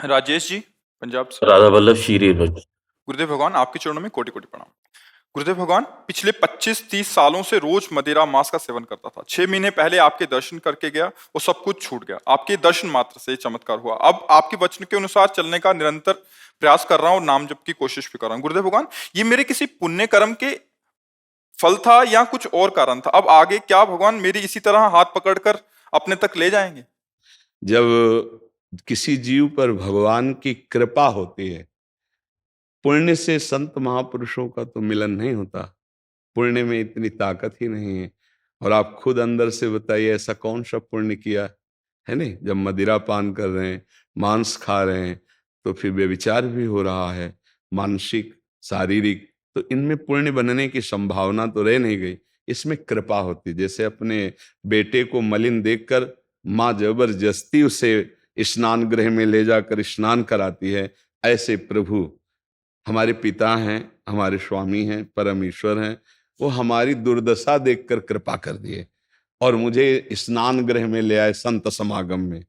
राजेश जी, पंजाब से। राधा वल्लभ शीरी रोज। गुरुदेव भगवान आपके चरणों में कोटि कोटि प्रणाम। गुरुदेव भगवान पिछले 25-30 सालों से रोज मदिरा मांस का सेवन करता था। 6 महीने पहले आपके दर्शन करके गया, वो सब कुछ छूट गया। आपके दर्शन मात्र से ये चमत्कार हुआ। अब आपके वचन के अनुसार चलने का निरंतर प्रयास कर रहा हूँ और नाम जप की कोशिश भी कर रहा हूँ। गुरुदेव भगवान, ये मेरे किसी पुण्य कर्म के फल था या कुछ और कारण था? अब आगे क्या भगवान मेरी इसी तरह हाथ पकड़कर अपने तक ले जाएंगे? जब किसी जीव पर भगवान की कृपा होती है, पुण्य से संत महापुरुषों का तो मिलन नहीं होता। पुण्य में इतनी ताकत ही नहीं है। और आप खुद अंदर से बताइए, ऐसा कौन सा पुण्य किया है? नहीं, जब मदिरा पान कर रहे हैं, मांस खा रहे हैं, तो फिर व्यभिचार भी हो रहा है, मानसिक शारीरिक, तो इनमें पुण्य बनने की संभावना तो रह नहीं गई। इसमें कृपा होती। जैसे अपने बेटे को मलिन देखकर माँ जबरदस्ती उसे स्नान गृह में ले जाकर स्नान कराती है, ऐसे प्रभु हमारे पिता हैं, हमारे स्वामी हैं, परम ईश्वर हैं। वो हमारी दुर्दशा देखकर कृपा कर दिए और मुझे स्नान गृह में ले आए संत समागम में।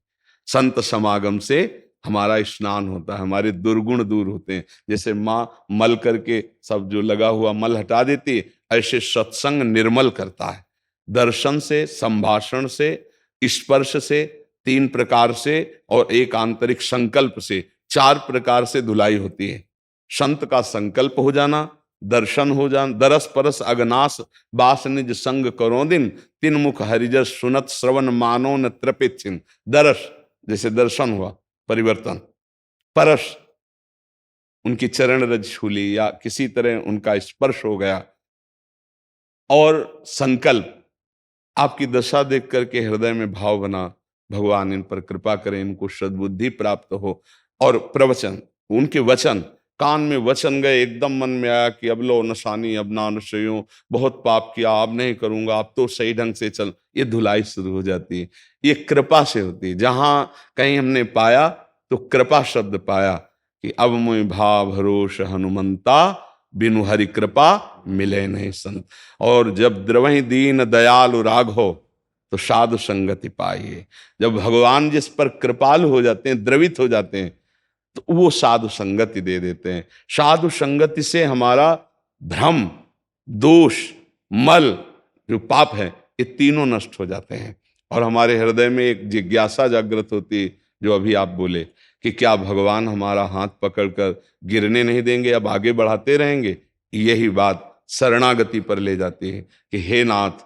संत समागम से हमारा स्नान होता है, हमारे दुर्गुण दूर होते हैं। जैसे माँ मल करके सब जो लगा हुआ मल हटा देती है, ऐसे सत्संग निर्मल करता है। दर्शन से, संभाषण से, स्पर्श से, 3 प्रकार से और एक आंतरिक संकल्प से, 4 प्रकार से धुलाई होती है। संत का संकल्प हो जाना, दर्शन हो जाना, दरस परस अगनास बास निज संग करो दिन, 3 मुख हरिजस सुनत श्रवण मानो न तृपित छिन। दरस जैसे दर्शन हुआ, परिवर्तन। परस उनकी चरण रज छूली या किसी तरह उनका स्पर्श हो गया। और संकल्प, आपकी दशा देख करके हृदय में भाव बना, भगवान इन पर कृपा करें, इनको सद्बुद्धि प्राप्त हो। और प्रवचन, उनके वचन, कान में वचन गए, एकदम मन में आया कि अब लो नशानी अब ना नशयो, बहुत पाप किया, अब नहीं करूंगा, अब तो सही ढंग से चल। ये धुलाई शुरू हो जाती है। ये कृपा से होती है। जहां कहीं हमने पाया तो कृपा शब्द पाया कि अब मुझ भाव भरोस हनुमंता, बिनु हरि कृपा मिले नहीं संत। और जब द्रवहि दीन दयालु राघो, तो साधु संगति पाइए। जब भगवान जिस पर कृपालु हो जाते हैं, द्रवित हो जाते हैं, तो वो साधु संगति दे देते हैं। साधु संगति से हमारा भ्रम, दोष, मल, जो पाप है, ये तीनों नष्ट हो जाते हैं। और हमारे हृदय में एक जिज्ञासा जागृत होती है, जो अभी आप बोले कि क्या भगवान हमारा हाथ पकड़कर गिरने नहीं देंगे, अब आगे बढ़ाते रहेंगे। यही बात शरणागति पर ले जाती है कि हे नाथ,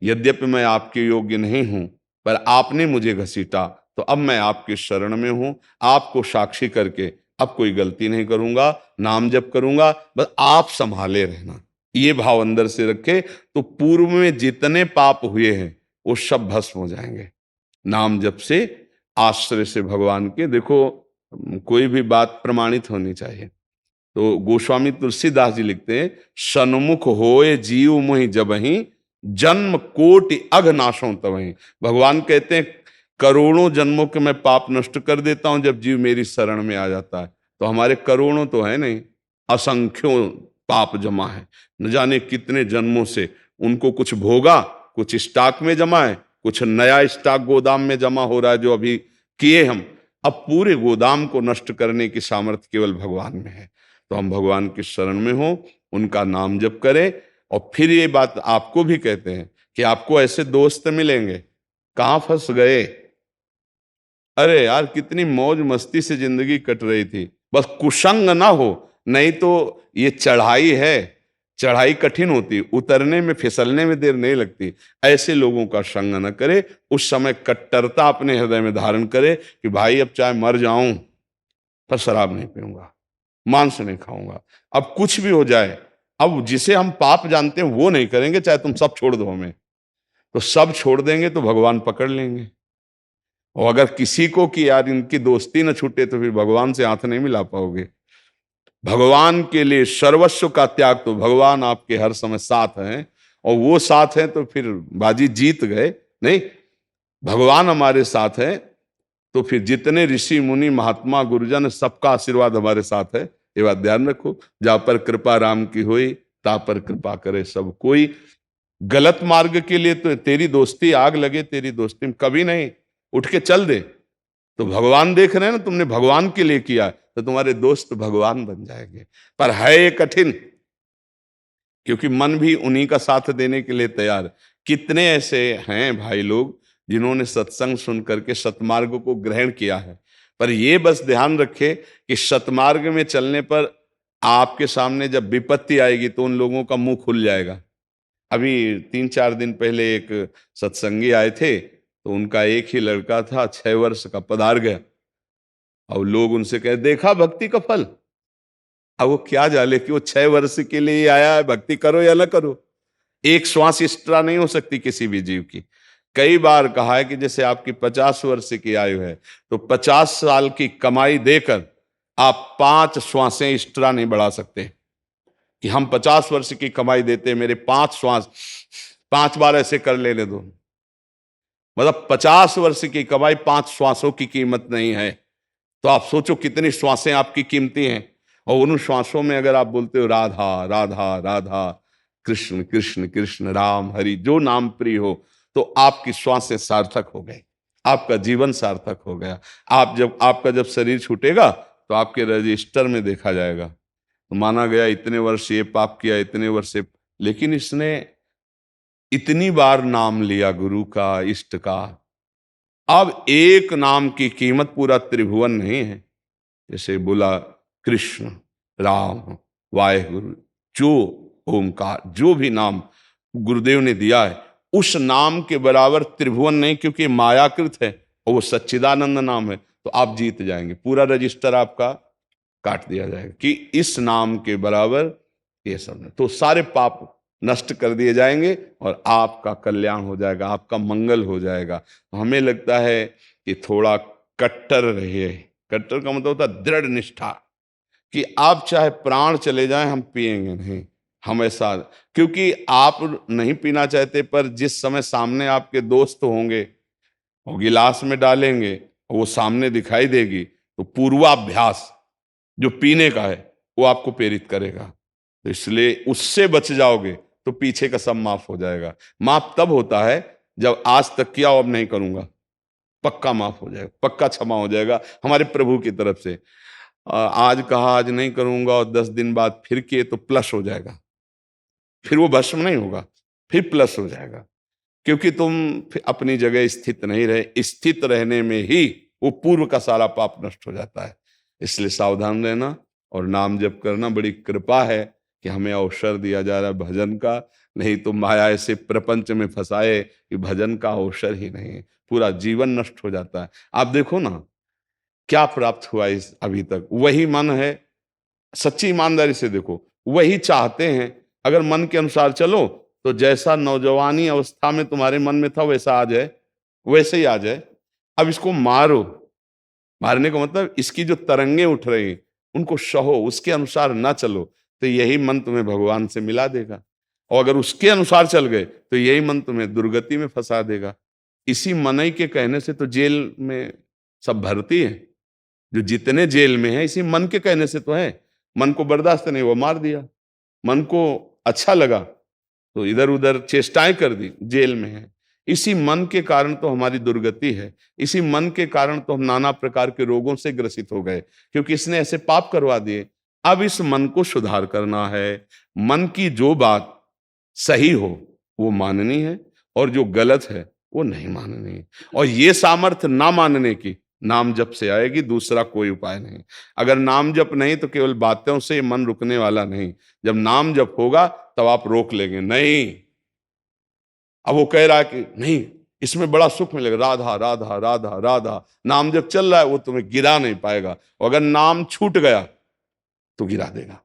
यद्यपि मैं आपके योग्य नहीं हूं, पर आपने मुझे घसीटा, तो अब मैं आपके शरण में हूं। आपको साक्षी करके अब कोई गलती नहीं करूंगा, नाम जप करूंगा, बस आप संभाले रहना। ये भाव अंदर से रखे तो पूर्व में जितने पाप हुए हैं वो सब भस्म हो जाएंगे। नाम जप से, आश्रय से भगवान के। देखो, कोई भी बात प्रमाणित होनी चाहिए। तो गोस्वामी तुलसीदास जी लिखते हैं, सन्मुख होए जीव मोहि जबहि, जन्म कोटि अघ नाशों तबहि। भगवान कहते हैं करोड़ों जन्मों के मैं पाप नष्ट कर देता हूं जब जीव मेरी शरण में आ जाता है। तो हमारे करोड़ों तो है नहीं, असंख्यों पाप जमा है। न जाने कितने जन्मों से उनको कुछ भोगा, कुछ स्टॉक में जमा है, कुछ नया स्टॉक गोदाम में जमा हो रहा है जो अभी किए हम। अब पूरे गोदाम को नष्ट करने की सामर्थ्य केवल भगवान में है। तो हम भगवान की शरण में हो, उनका नाम जप करें। और फिर ये बात आपको भी कहते हैं कि आपको ऐसे दोस्त मिलेंगे, कहां फंस गए, अरे यार कितनी मौज मस्ती से जिंदगी कट रही थी, बस कुसंग ना हो। नहीं तो ये चढ़ाई है, चढ़ाई कठिन होती, उतरने में, फिसलने में देर नहीं लगती। ऐसे लोगों का संग न करे। उस समय कट्टरता अपने हृदय में धारण करे कि भाई अब चाहे मर जाऊं पर शराब नहीं पीऊंगा, मांस नहीं खाऊंगा, अब कुछ भी हो जाए, अब जिसे हम पाप जानते हैं वो नहीं करेंगे, चाहे तुम सब छोड़ दो हमें। तो सब छोड़ देंगे तो भगवान पकड़ लेंगे। और अगर किसी को कि यार इनकी दोस्ती न छूटे, तो फिर भगवान से हाथ नहीं मिला पाओगे। भगवान के लिए सर्वस्व का त्याग, तो भगवान आपके हर समय साथ हैं। और वो साथ हैं तो फिर बाजी जीत गए। नहीं, भगवान हमारे साथ हैं तो फिर जितने ऋषि मुनि महात्मा गुरुजन, सबका आशीर्वाद हमारे साथ है। ये बात ध्यान रखो। जा पर कृपा राम की हुई, ता पर कृपा करे सब कोई। गलत मार्ग के लिए तो तेरी दोस्ती, आग लगे तेरी दोस्ती में, कभी नहीं। उठ के चल दे, तो भगवान देख रहे हैं ना, तुमने भगवान के लिए किया तो तुम्हारे दोस्त भगवान बन जाएंगे। पर है ये कठिन, क्योंकि मन भी उन्हीं का साथ देने के लिए तैयार। कितने ऐसे हैं भाई लोग जिन्होंने सत्संग सुन करके सतमार्ग को ग्रहण किया है, पर ये बस ध्यान रखे कि सतमार्ग में चलने पर आपके सामने जब विपत्ति आएगी तो उन लोगों का मुंह खुल जाएगा। अभी 3-4 दिन पहले एक सत्संगी आए थे, तो उनका एक ही लड़का था, 6 वर्ष का, पधार गया और लोग उनसे कहे देखा भक्ति का फल। अब वो क्या जाने कि वो 6 वर्ष के लिए ही आया है, भक्ति करो या ना करो। एक श्वास एक्स्ट्रा नहीं हो सकती किसी भी जीव की। कई बार कहा है कि जैसे आपकी 50 वर्ष की आयु है तो 50 साल की कमाई देकर आप 5 श्वासें एक्स्ट्रा नहीं बढ़ा सकते, कि हम 50 वर्ष की कमाई देते, मेरे 5 श्वास 5 बार ऐसे कर लेने दो। मतलब 50 वर्ष की कमाई 5 श्वासों की कीमत नहीं है। तो आप सोचो कितनी श्वासें आपकी कीमती हैं, और उन श्वासों में अगर आप बोलते हो राधा राधा राधा, कृष्ण कृष्ण कृष्ण, राम हरि, जो नाम प्रिय हो, तो आपकी श्वासें सार्थक हो गई, आपका जीवन सार्थक हो गया। आपका जब शरीर छूटेगा तो आपके रजिस्टर में देखा जाएगा, तो माना गया इतने वर्ष ये पाप किया, इतने वर्ष लेकिन इसने इतनी बार नाम लिया गुरु का, इष्ट का। अब एक नाम की कीमत पूरा त्रिभुवन नहीं है। जैसे बोला कृष्ण, राम, वाहेगुरु, जो ओमकार, जो भी नाम गुरुदेव ने दिया है उस नाम के बराबर त्रिभुवन नहीं, क्योंकि मायाकृत है और वो सच्चिदानंद नाम है। तो आप जीत जाएंगे, पूरा रजिस्टर आपका काट दिया जाएगा कि इस नाम के बराबर ये सब नहीं। तो सारे पाप नष्ट कर दिए जाएंगे और आपका कल्याण हो जाएगा, आपका मंगल हो जाएगा। तो हमें लगता है कि थोड़ा कट्टर रहिए। कट्टर का मतलब होता है दृढ़ निष्ठा, कि आप चाहे प्राण चले जाएं हम पिएंगे नहीं, हम ऐसा। क्योंकि आप नहीं पीना चाहते, पर जिस समय सामने आपके दोस्त होंगे वो गिलास में डालेंगे, वो सामने दिखाई देगी, तो पूर्वाभ्यास जो पीने का है वो आपको प्रेरित करेगा। तो इसलिए उससे बच जाओगे तो पीछे का सब माफ हो जाएगा। माफ तब होता है जब आज तक किया अब नहीं करूंगा, पक्का माफ हो जाएगा, पक्का क्षमा हो जाएगा हमारे प्रभु की तरफ से। आज कहा आज नहीं करूंगा और 10 दिन बाद फिर किए तो प्लस हो जाएगा, फिर वो भस्म नहीं होगा, फिर प्लस हो जाएगा। क्योंकि तुम अपनी जगह स्थित नहीं रहे, स्थित रहने में ही वो पूर्व का सारा पाप नष्ट हो जाता है। इसलिए सावधान रहना और नाम जप करना। बड़ी कृपा है कि हमें अवसर दिया जा रहा है भजन का, नहीं तो माया ऐसे प्रपंच में फंसाए कि भजन का अवसर ही नहीं है, पूरा जीवन नष्ट हो जाता है। आप देखो ना क्या प्राप्त हुआ इस अभी तक, वही मन है। सच्ची ईमानदारी से देखो, वही चाहते हैं। अगर मन के अनुसार चलो तो जैसा नौजवानी अवस्था में तुम्हारे मन में था वैसा आ जाए, वैसे ही आ जाए। अब इसको मारो, मारने का मतलब इसकी जो तरंगे उठ रही हैं उनको सहो, उसके अनुसार ना चलो तो यही मन तुम्हें भगवान से मिला देगा। और अगर उसके अनुसार चल गए तो यही मन तुम्हें दुर्गति में फंसा देगा। इसी मनई के कहने से तो जेल में सब भर्ती है, जो जितने जेल में है इसी मन के कहने से तो है। मन को बर्दाश्त नहीं, वो मार दिया। मन को अच्छा लगा तो इधर उधर चेष्टाएं कर दी, जेल में है। इसी मन के कारण तो हमारी दुर्गति है, इसी मन के कारण तो हम नाना प्रकार के रोगों से ग्रसित हो गए, क्योंकि इसने ऐसे पाप करवा दिए। अब इस मन को सुधार करना है। मन की जो बात सही हो वो माननी है और जो गलत है वो नहीं माननी है। और ये सामर्थ्य ना मानने की नाम जप से आएगी, दूसरा कोई उपाय नहीं। अगर नाम जप नहीं तो केवल बातों से मन रुकने वाला नहीं, जब नाम जप होगा तब आप रोक लेंगे। नहीं, अब वो कह रहा है कि नहीं इसमें बड़ा सुख मिलेगा, राधा राधा राधा राधा, नाम जब चल रहा है वो तुम्हें गिरा नहीं पाएगा, और अगर नाम छूट गया तो गिरा देगा।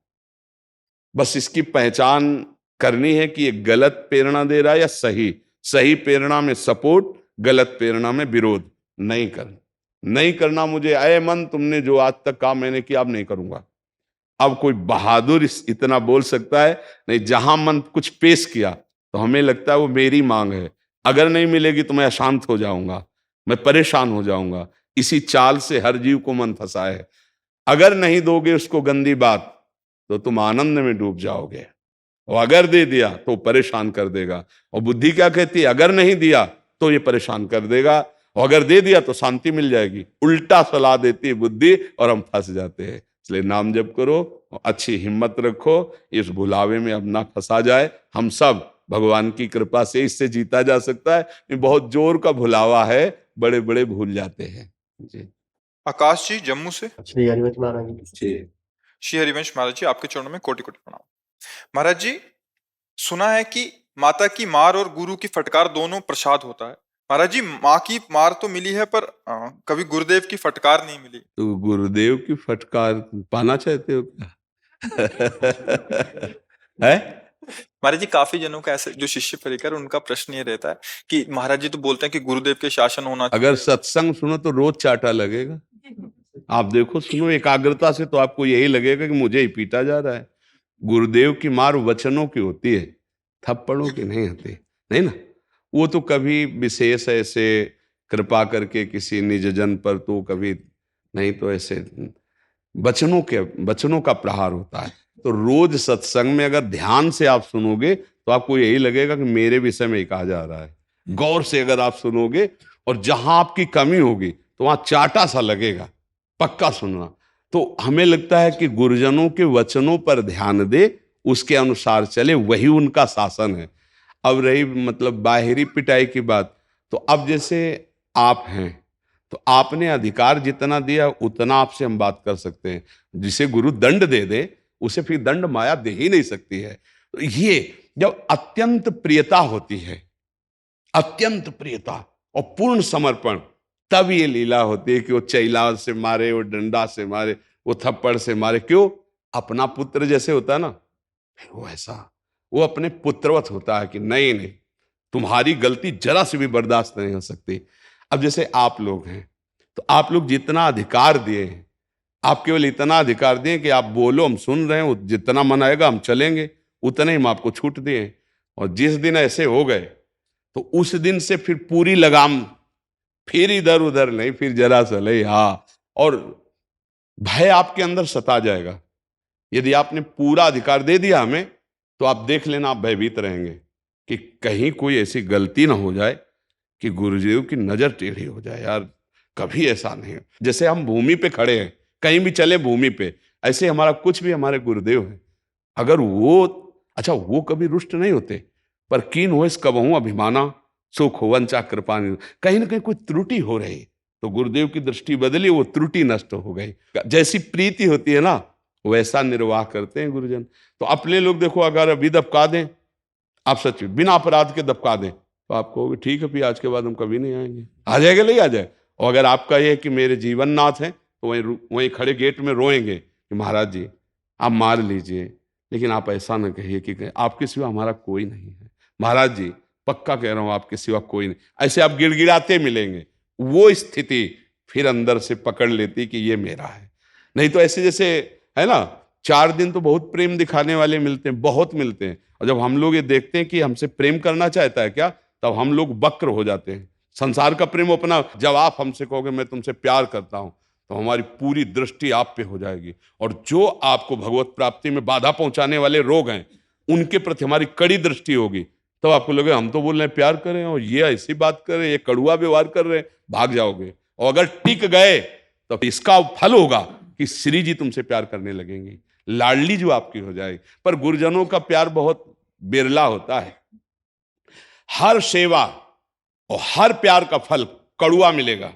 बस इसकी पहचान करनी है कि ये गलत प्रेरणा दे रहा है या सही। सही प्रेरणा में सपोर्ट, गलत प्रेरणा में विरोध नहीं करना। मुझे अय मन तुमने जो आज तक काम मैंने किया अब नहीं करूंगा। अब कोई बहादुर इतना बोल सकता है नहीं, जहां मन कुछ पेश किया तो हमें लगता है वो मेरी मांग है, अगर नहीं मिलेगी तो मैं अशांत हो जाऊंगा, मैं परेशान हो जाऊंगा। इसी चाल से हर जीव को मन फंसा है। अगर नहीं दोगे उसको गंदी बात तो तुम आनंद में डूब जाओगे, और अगर दे दिया तो परेशान कर देगा। और बुद्धि क्या कहती है, अगर नहीं दिया तो ये परेशान कर देगा, और अगर दे दिया तो शांति मिल जाएगी। उल्टा सलाह देती है बुद्धि और हम फंस जाते हैं। इसलिए नाम जप करो, अच्छी हिम्मत रखो, इस भुलावे में अब ना फंसा जाए। हम सब भगवान की कृपा से इससे जीता जा सकता है। ये बहुत जोर का भुलावा है, बड़े बड़े भूल जाते हैं जी। आकाश जी जम्मू से। श्री हरिवंश महाराज जी। श्री हरिवंश महाराज जी, आपके चरणों में कोटि कोटि प्रणाम। महाराज जी, सुना है कि माता की मार और गुरु की फटकार दोनों प्रसाद होता है। महाराज जी, माँ की मार तो मिली है पर कभी गुरुदेव की फटकार नहीं मिली। तो गुरुदेव की फटकार पाना चाहते हो क्या? है महाराज जी, काफी जनों का ऐसे जो शिष्य परिकर, उनका प्रश्न ये रहता है कि महाराज जी तो बोलते हैं कि गुरुदेव के शासन होना चाहिए। अगर सत्संग सुनो तो रोज चाटा लगेगा। आप देखो, सुनो एकाग्रता से तो आपको यही लगेगा कि मुझे ही पीटा जा रहा है। गुरुदेव की मार वचनों की होती है, थप्पड़ों की नहीं होती, नहीं ना। वो तो कभी विशेष ऐसे कृपा करके किसी निज जन पर, तो कभी नहीं तो ऐसे वचनों का प्रहार होता है। तो रोज सत्संग में अगर ध्यान से आप सुनोगे तो आपको यही लगेगा कि मेरे विषय में ही कहा जा रहा है। गौर से अगर आप सुनोगे और जहां आपकी कमी होगी तो वहां चाटा सा लगेगा, पक्का सुनना। तो हमें लगता है कि गुरुजनों के वचनों पर ध्यान दे, उसके अनुसार चले, वही उनका शासन है। अब रही मतलब बाहरी पिटाई की बात, तो अब जैसे आप हैं तो आपने अधिकार जितना दिया उतना आपसे हम बात कर सकते हैं। जिसे गुरु दंड दे दे उसे फिर दंड माया दे ही नहीं सकती है। तो ये जब अत्यंत प्रियता होती है, अत्यंत प्रियता और पूर्ण समर्पण, तब ये लीला होती है कि वो चैला से मारे, वो डंडा से मारे, वो थप्पड़ से मारे। क्यों? अपना पुत्र जैसे होता है ना, फिर वो ऐसा वो अपने पुत्रवत होता है कि नहीं नहीं, तुम्हारी गलती जरा से भी बर्दाश्त नहीं हो सकती। अब जैसे आप लोग हैं तो आप लोग जितना अधिकार दिए हैं, आप केवल इतना अधिकार दिए कि आप बोलो, हम सुन रहे हैं, जितना मन आएगा हम चलेंगे, उतने ही हम आपको छूट दिए। और जिस दिन ऐसे हो गए तो उस दिन से फिर पूरी लगाम, फिर इधर उधर नहीं, फिर जरा सा नहीं। हाँ, और भय आपके अंदर सता जाएगा। यदि आपने पूरा अधिकार दे दिया हमें तो आप देख लेना, आप भयभीत रहेंगे कि कहीं कोई ऐसी गलती ना हो जाए कि गुरुदेव की नजर टेढ़ी हो जाए। यार कभी ऐसा नहीं हो। जैसे हम भूमि पे खड़े हैं, कहीं भी चले भूमि पे, ऐसे हमारा कुछ भी हमारे गुरुदेव हैं। अगर वो अच्छा, वो कभी रुष्ट नहीं होते, पर कीन हो इस कबहू अभिमाना सुख वंचा कृपा। कहीं ना कहीं कोई त्रुटि हो रही तो गुरुदेव की दृष्टि बदली, वो त्रुटि नष्ट हो गई। जैसी प्रीति होती है ना, वैसा निर्वाह करते हैं गुरुजन। तो अपने लोग देखो, अगर अभी दबका दें, आप सच में बिना अपराध के दबका दें तो आप कहोगे ठीक है फिर आज के बाद हम कभी नहीं आएंगे। आ जाएगा, नहीं आ जाए। और अगर आपका ये है कि मेरे जीवन नाथ है, तो वहीं खड़े गेट में रोएंगे कि महाराज जी आप मार लीजिए, लेकिन आप ऐसा ना कहिए कि आपके सिवा हमारा कोई नहीं है। महाराज जी पक्का कह रहा हूं, आपके सिवा कोई नहीं। ऐसे आप गिड़गिड़ाते मिलेंगे। वो स्थिति फिर अंदर से पकड़ लेती कि ये मेरा है। नहीं तो ऐसे जैसे है ना, 4 दिन तो बहुत प्रेम दिखाने वाले मिलते हैं, बहुत मिलते हैं। और जब हम लोग ये देखते हैं कि हमसे प्रेम करना चाहता है क्या, तब हम लोग वक्र हो जाते हैं। संसार का प्रेम अपना, जब आप हमसे कहोगे मैं तुमसे प्यार करता हूं, तो हमारी पूरी दृष्टि आप पे हो जाएगी। और जो आपको भगवत प्राप्ति में बाधा पहुंचाने वाले रोग हैं, उनके प्रति हमारी कड़ी दृष्टि होगी। तब आपको लगे हम तो बोल रहे हैं प्यार करें और ये ऐसी बात कर रहे हैं, ये कड़ुआ व्यवहार कर रहे हैं, भाग जाओगे। और अगर टिक गए तो इसका फल होगा कि श्री जी तुमसे प्यार करने लगेंगी, लाडली जो आपकी हो जाएगी। पर गुरुजनों का प्यार बहुत बिरला होता है। हर सेवा और हर प्यार का फल कड़ुआ मिलेगा,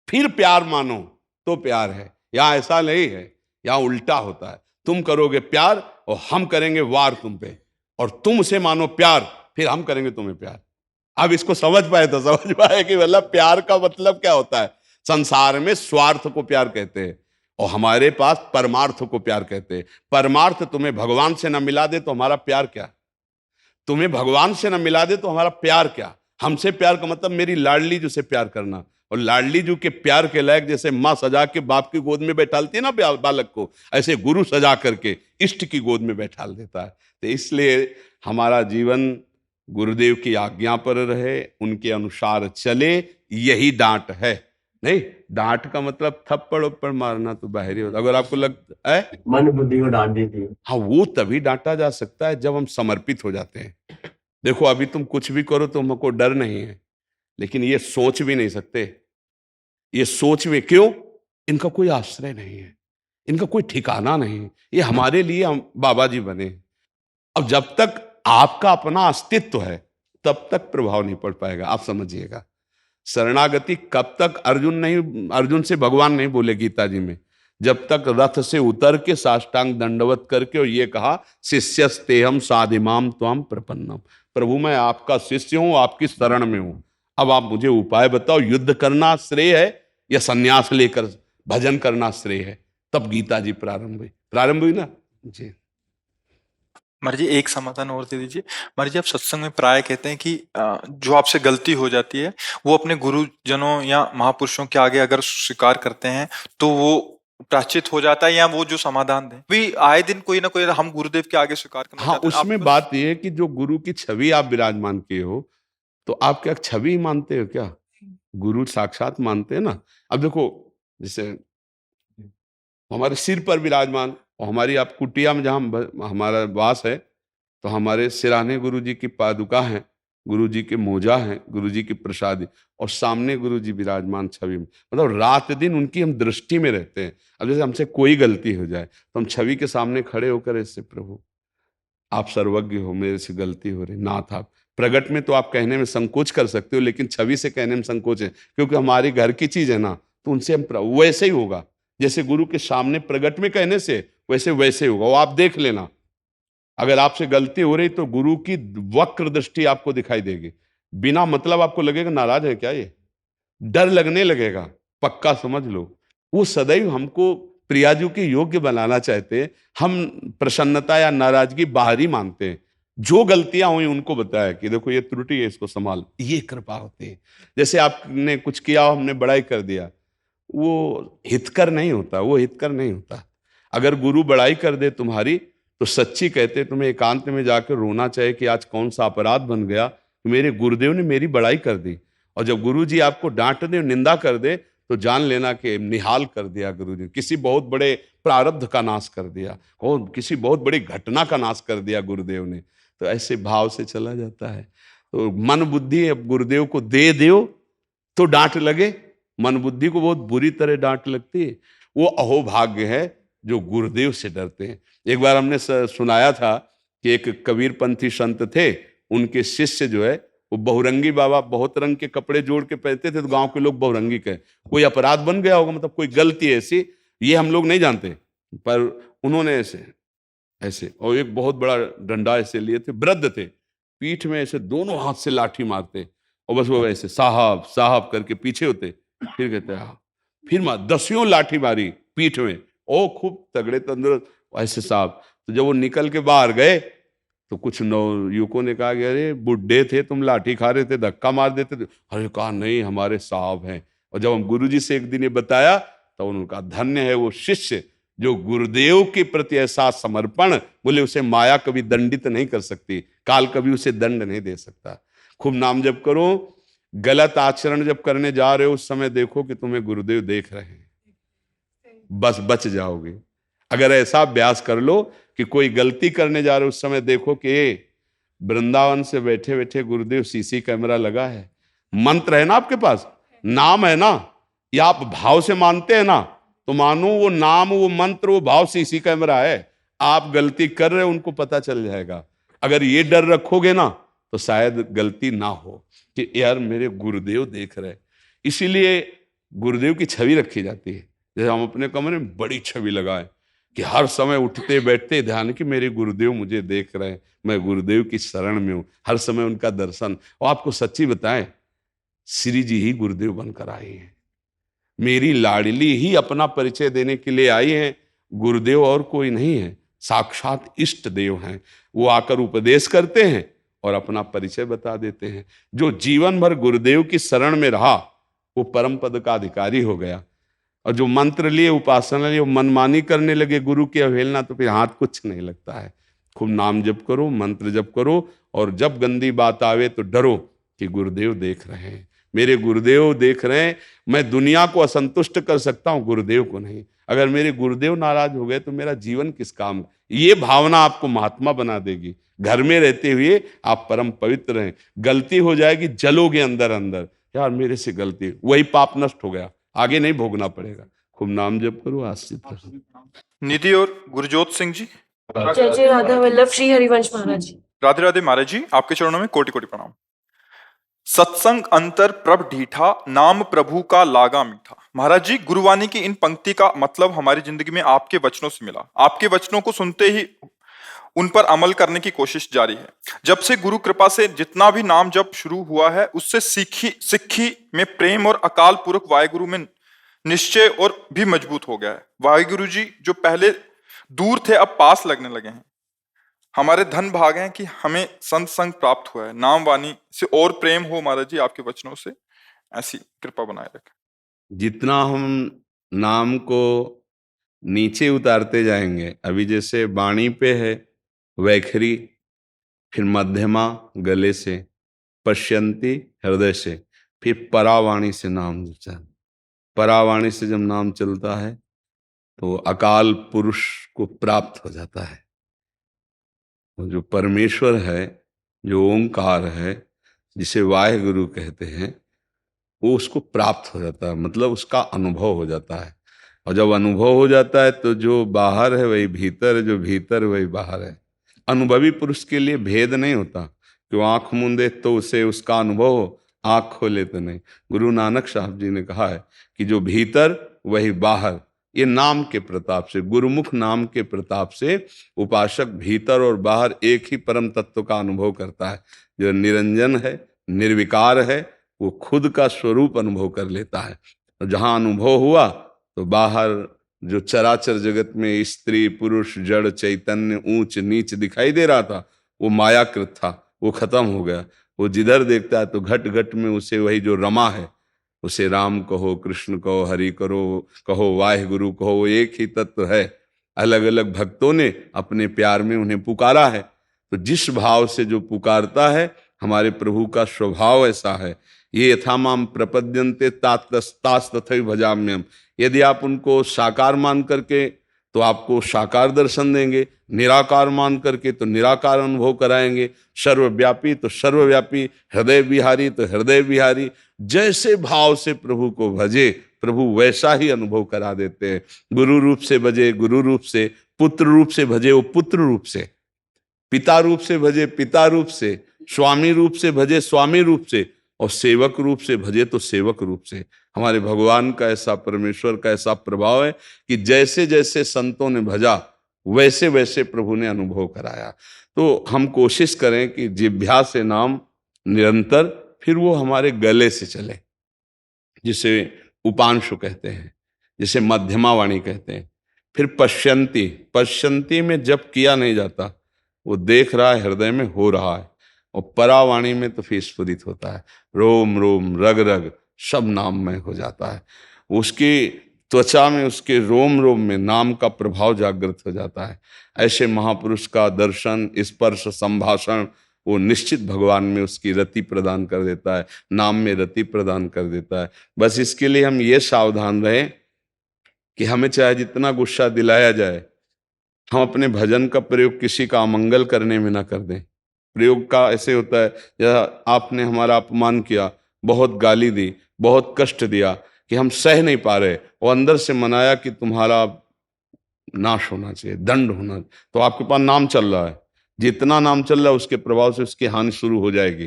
फिर प्यार मानो तो प्यार है। यहां ऐसा नहीं है, यहां उल्टा होता है। तुम करोगे प्यार और हम करेंगे वार तुम पे, और तुम उसे मानो प्यार, फिर हम करेंगे तुम्हें प्यार। अब इसको समझ पाए तो समझ पाए कि मतलब प्यार का मतलब क्या होता है। संसार में स्वार्थ को प्यार कहते हैं और हमारे पास परमार्थ को प्यार कहते हैं। परमार्थ तुम्हें भगवान से न मिला दे तो हमारा प्यार क्या, तुम्हें भगवान से न मिला दे तो हमारा प्यार क्या। हमसे प्यार का मतलब मेरी लाडली जू से प्यार करना, और लाडली जू के प्यार के लायक जैसे माँ सजा के बाप की गोद में बैठालती है ना बालक को, ऐसे गुरु सजा करके इष्ट की गोद में बैठाल देता है। तो इसलिए हमारा जीवन गुरुदेव की आज्ञा पर रहे, उनके अनुसार चले, यही डांट है। नहीं, डांट का मतलब थप्पड़ उप्पड़ मारना तो बाहरी होता। अगर आपको लगता है मन बुद्धि को डांट देती है, हाँ, वो तभी डांटा जा सकता है जब हम समर्पित हो जाते हैं। देखो अभी तुम कुछ भी करो तो हमको डर नहीं है, लेकिन ये सोच भी नहीं सकते। ये सोच में क्यों? इनका कोई आश्रय नहीं है, इनका कोई ठिकाना नहीं है। ये हमारे लिए हम बाबा जी बने। अब जब तक आपका अपना अस्तित्व है तब तक प्रभाव नहीं पड़ पाएगा। आप समझिएगा, शरणागति कब तक अर्जुन से भगवान नहीं बोले गीता जी में, जब तक रथ से उतर के साष्टांग दंडवत करके और ये कहा शिष्यस्तेहम साधिमाम त्वाम प्रपन्नम, प्रभु मैं आपका शिष्य हूं, आपकी शरण में हूं। अब आप मुझे उपाय बताओ, युद्ध करना श्रेय है या सन्यास लेकर भजन करना श्रेय है? तब गीता जी प्रारंभ हुई ना जी। महाराज जी एक समाधान और दे दीजिए। महाराज जी आप सत्संग में प्राय कहते हैं कि जो आपसे गलती हो जाती है वो अपने गुरुजनों या महापुरुषों के आगे अगर स्वीकार करते हैं तो वो प्रायश्चित हो जाता है, या वो जो समाधान दें भी आए दिन कोई ना कोई हम गुरुदेव के आगे स्वीकार करना हाँ, चाहते हैं। उसमें बात यह है कि जो गुरु की छवि आप विराजमान किए हो, तो आप क्या छवि मानते हो क्या? गुरु साक्षात मानते हैं ना। अब देखो, जैसे हमारे सिर पर विराजमान और हमारी आप कुटिया में जहाँ हमारा वास है, तो हमारे सिराने गुरु जी की पादुका हैं, गुरु जी के मोजा हैं, गुरु जी की प्रसादी, और सामने गुरु जी विराजमान छवि में। मतलब रात दिन उनकी हम दृष्टि में रहते हैं। अब जैसे हमसे कोई गलती हो जाए तो हम छवि के सामने खड़े होकर ऐसे, प्रभु आप सर्वज्ञ हो, मेरे से गलती हो रही, नाथ आप। प्रगट में तो आप कहने में संकोच कर सकते हो, लेकिन छवि से कहने में संकोच है, क्योंकि हमारी घर की चीज है ना, तो उनसे हम वैसे ही होगा जैसे गुरु के सामने प्रगट में कहने से वैसे ही होगा। वो आप देख लेना, अगर आपसे गलती हो रही तो गुरु की वक्र दृष्टि आपको दिखाई देगी। बिना मतलब आपको लगेगा नाराज है क्या, ये डर लगने लगेगा, पक्का समझ लो। वो सदैव हमको प्रियाजू के योग्य बनाना चाहते हैं। हम प्रसन्नता या नाराजगी बाहरी मानते हैं। जो गलतियां हुई उनको बताया कि देखो ये त्रुटि है, इसको संभाल, ये कृपा होती है। जैसे आपने कुछ किया, हमने बड़ाई कर दिया, वो हितकर नहीं होता, वो हितकर नहीं होता। अगर गुरु बड़ाई कर दे तुम्हारी, तो सच्ची कहते तुम्हें एकांत में जाकर रोना चाहिए कि आज कौन सा अपराध बन गया कि मेरे गुरुदेव ने मेरी बड़ाई कर दी। और जब गुरु जी आपको डांट दे, निंदा कर दे, तो जान लेना कि निहाल कर दिया गुरु जी, किसी बहुत बड़े प्रारब्ध का नाश कर दिया, और किसी बहुत बड़ी घटना का नाश कर दिया गुरुदेव ने। तो ऐसे भाव से चला जाता है। तो मन बुद्धि अब गुरुदेव को दे दो तो डांट लगे, मन बुद्धि को बहुत बुरी तरह डांट लगती है। वो अहोभाग्य है जो गुरुदेव से डरते हैं। एक बार हमने सुनाया था कि एक कबीरपंथी संत थे, उनके शिष्य जो है वो बहुरंगी बाबा, बहुत रंग के कपड़े जोड़ के पहनते थे, तो गांव के लोग बहुरंगी कहे। कोई अपराध बन गया होगा, मतलब कोई गलती ऐसी, ये हम लोग नहीं जानते, पर उन्होंने ऐसे ऐसे और एक बहुत बड़ा डंडा ऐसे लिए थे, वृद्ध थे, पीठ में ऐसे दोनों हाथ से लाठी मारते, और बस वो ऐसे साहब साहब करके पीछे होते, फिर कहते हाँ, फिर दसियों लाठी मारी पीठ में, ओ खूब तगड़े तंदुरुस्त ऐसे साहब। तो जब वो निकल के बाहर गए तो कुछ युवकों ने कहा कि अरे बुढ़े थे, तुम लाठी खा रहे थे, धक्का मार देते थे। अरे कहा नहीं, हमारे साहब हैं। और जब हम गुरुजी से एक दिन ये बताया तो उन्होंने कहा धन्य है वो शिष्य जो गुरुदेव के प्रति ऐसा समर्पण, बोले उसे माया कभी दंडित नहीं कर सकती, काल कभी उसे दंड नहीं दे सकता। खूब नाम जप करो। गलत आचरण जब करने जा रहे हो उस समय देखो कि तुम्हें गुरुदेव देख रहे हैं, बस बच जाओगे। अगर ऐसा अभ्यास कर लो कि कोई गलती करने जा रहे हो उस समय देखो कि वृंदावन से बैठे बैठे गुरुदेव सीसी कैमरा लगा है, मंत्र है ना आपके पास, नाम है ना, या आप भाव से मानते हैं ना, तो मानो वो नाम, वो मंत्र, वो भाव सीसी कैमरा है। आप गलती कर रहे हो उनको पता चल जाएगा। अगर ये डर रखोगे ना तो शायद गलती ना हो कि यार मेरे गुरुदेव देख रहे। इसीलिए गुरुदेव की छवि रखी जाती है। जैसे हम अपने कमरे में बड़ी छवि लगाए कि हर समय उठते बैठते ध्यान कि मेरे गुरुदेव मुझे देख रहे हैं, मैं गुरुदेव की शरण में हूं, हर समय उनका दर्शन। और आपको सच्ची बताएं, श्री जी ही गुरुदेव बनकर आई हैं। मेरी लाडली ही अपना परिचय देने के लिए आई हैं। गुरुदेव और कोई नहीं है, साक्षात इष्ट देव हैं। वो आकर उपदेश करते हैं और अपना परिचय बता देते हैं। जो जीवन भर गुरुदेव की शरण में रहा वो परम पद का अधिकारी हो गया। और जो मंत्र लिए, उपासना लिए, मनमानी करने लगे, गुरु की अवहेलना, तो फिर हाथ कुछ नहीं लगता है। खूब नाम जप करो, मंत्र जप करो, और जब गंदी बात आवे तो डरो कि गुरुदेव देख रहे हैं, मेरे गुरुदेव देख रहे हैं। मैं दुनिया को असंतुष्ट कर सकता हूं, गुरुदेव को नहीं। अगर मेरे गुरुदेव नाराज हो गए तो मेरा जीवन किस काम। ये भावना आपको महात्मा बना देगी। घर में रहते हुए आप परम पवित्र हैं। गलती हो जाएगी, जलोगे अंदर अंदर, यार मेरे से गलती, वही पाप नष्ट हो गया, आगे नहीं भोगना पड़ेगा। खूब नाम जप करो, आश्रित रहो। निधि और गुरजोत सिंह जी। जय जय राधा वल्लभ श्री हरिवंश महाराज जी। राधे राधे महाराज जी, आपके चरणों में कोटि कोटि प्रणाम। सत्संग अंतर प्रभ ढीठा, नाम प्रभु का लागा मीठा। महाराज जी, गुरुवाणी की इन पंक्ति का मतलब हमारी जिंदगी में आपके वचनों से मिला। आपके वचनों को सुनते ही उन पर अमल करने की कोशिश जारी है। जब से गुरु कृपा से जितना भी नाम जप शुरू हुआ है, उससे सिक्खी में प्रेम और अकाल पुरख वाहेगुरु में निश्चय और भी मजबूत हो गया है। वाहेगुरु जी जो पहले दूर थे अब पास लगने लगे हैं। हमारे धन भाग हैं कि हमें संत संग प्राप्त हुआ है। नाम वाणी से और प्रेम हो महाराज जी, आपके वचनों से ऐसी कृपा बनाए रखें। जितना हम नाम को नीचे उतारते जाएंगे, अभी जैसे वाणी पे है वैखरी, फिर मध्यमा गले से, पश्यंती हृदय से, फिर परावाणी से नाम चलता। परावाणी से जब नाम चलता है तो अकाल पुरुष को प्राप्त हो जाता है। जो परमेश्वर है, जो ओंकार है, जिसे वाहेगुरु कहते हैं, वो उसको प्राप्त हो जाता है, मतलब उसका अनुभव हो जाता है। और जब अनुभव हो जाता है तो जो बाहर है वही भीतर है, जो भीतर है वही बाहर है। अनुभवी पुरुष के लिए भेद नहीं होता कि वो आंख मूंदे तो उसे उसका अनुभव हो, आंख खोले तो नहीं। गुरु नानक साहब जी ने कहा है कि जो भीतर वही बाहर। ये नाम के प्रताप से, गुरुमुख नाम के प्रताप से उपासक भीतर और बाहर एक ही परम तत्व का अनुभव करता है। जो निरंजन है, निर्विकार है, वो खुद का स्वरूप अनुभव कर लेता है। और जहाँ अनुभव हुआ तो बाहर जो चराचर जगत में स्त्री पुरुष जड़ चैतन्य ऊंच नीच दिखाई दे रहा था, वो मायाकृत था, वो खत्म हो गया। वो जिधर देखता है तो घट घट में उसे वही जो रमा है, उसे राम कहो, कृष्ण कहो, हरि कहो, वाहेगुरु कहो, वो एक ही तत्व है। अलग अलग भक्तों ने अपने प्यार में उन्हें पुकारा है। तो जिस भाव से जो पुकारता है, हमारे प्रभु का स्वभाव ऐसा है। ये यथा माम प्रपद्यन्ते तास तथैव भजाम्यहम्। यदि आप उनको साकार मान करके तो आपको साकार दर्शन देंगे, निराकार मान करके तो निराकार अनुभव कराएंगे, सर्वव्यापी तो सर्वव्यापी, हृदय विहारी तो हृदय विहारी। जैसे भाव से प्रभु को भजे, प्रभु वैसा ही अनुभव करा देते हैं। गुरु रूप से भजे गुरु रूप से, पुत्र रूप से भजे वो पुत्र रूप से, पिता रूप से भजे पिता रूप से, स्वामी रूप से भजे स्वामी रूप से, और सेवक रूप से भजे तो सेवक रूप से। हमारे भगवान का ऐसा, परमेश्वर का ऐसा प्रभाव है कि जैसे जैसे संतों ने भजा वैसे वैसे प्रभु ने अनुभव कराया। तो हम कोशिश करें कि जिह्वा से नाम निरंतर, फिर वो हमारे गले से चले, जिसे उपांशु कहते हैं, जिसे मध्यमा वाणी कहते हैं। फिर पश्यंती में जप किया नहीं जाता, वो देख रहा है, हृदय में हो रहा है। और परावाणी में तो फिर स्फुरित होता है, रोम रोम रग रग सब नाममय हो जाता है। उसकी त्वचा में, उसके रोम रोम में नाम का प्रभाव जागृत हो जाता है। ऐसे महापुरुष का दर्शन, स्पर्श, संभाषण वो निश्चित भगवान में उसकी रति प्रदान कर देता है, नाम में रति प्रदान कर देता है। बस इसके लिए हम ये सावधान रहें कि हमें चाहे जितना गुस्सा दिलाया जाए, हम अपने भजन का प्रयोग किसी का अमंगल करने में ना कर दें। प्रयोग का ऐसे होता है, या आपने हमारा अपमान किया, बहुत गाली दी, बहुत कष्ट दिया कि हम सह नहीं पा रहे, और अंदर से मनाया कि तुम्हारा नाश होना चाहिए, दंड होना, तो आपके पास नाम चल रहा है, जितना नाम चल रहा है उसके प्रभाव से उसकी हानि शुरू हो जाएगी।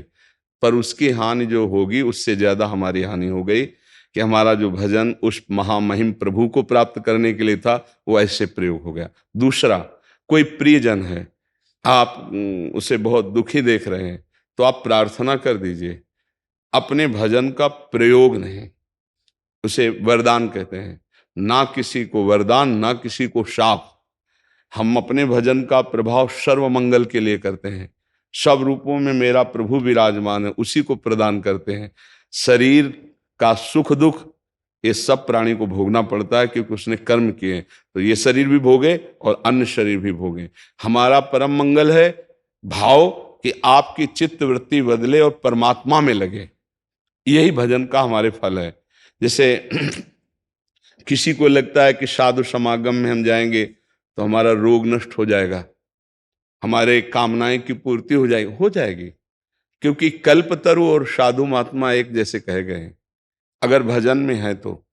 पर उसकी हानि जो होगी उससे ज्यादा हमारी हानि हो गई कि हमारा जो भजन उस महामहिम प्रभु को प्राप्त करने के लिए था, वो ऐसे प्रयोग हो गया। दूसरा, कोई प्रियजन है, आप उसे बहुत दुखी देख रहे हैं, तो आप प्रार्थना कर दीजिए, अपने भजन का प्रयोग नहीं। उसे वरदान कहते हैं, ना किसी को वरदान, ना किसी को शाप। हम अपने भजन का प्रभाव सर्व मंगल के लिए करते हैं। सब रूपों में मेरा प्रभु विराजमान है, उसी को प्रदान करते हैं। शरीर का सुख दुख ये सब प्राणी को भोगना पड़ता है, क्योंकि उसने कर्म किए, तो ये शरीर भी भोगे और अन्य शरीर भी भोगे। हमारा परम मंगल है भाव कि आपकी चित्त वृत्ति बदले और परमात्मा में लगे, यही भजन का हमारे फल है। जैसे किसी को लगता है कि साधु समागम में हम जाएंगे तो हमारा रोग नष्ट हो जाएगा, हमारे कामनाएं की पूर्ति हो जाएगी, क्योंकि कल्पतरु और साधु महात्मा एक जैसे कहे गए हैं अगर भजन में है तो।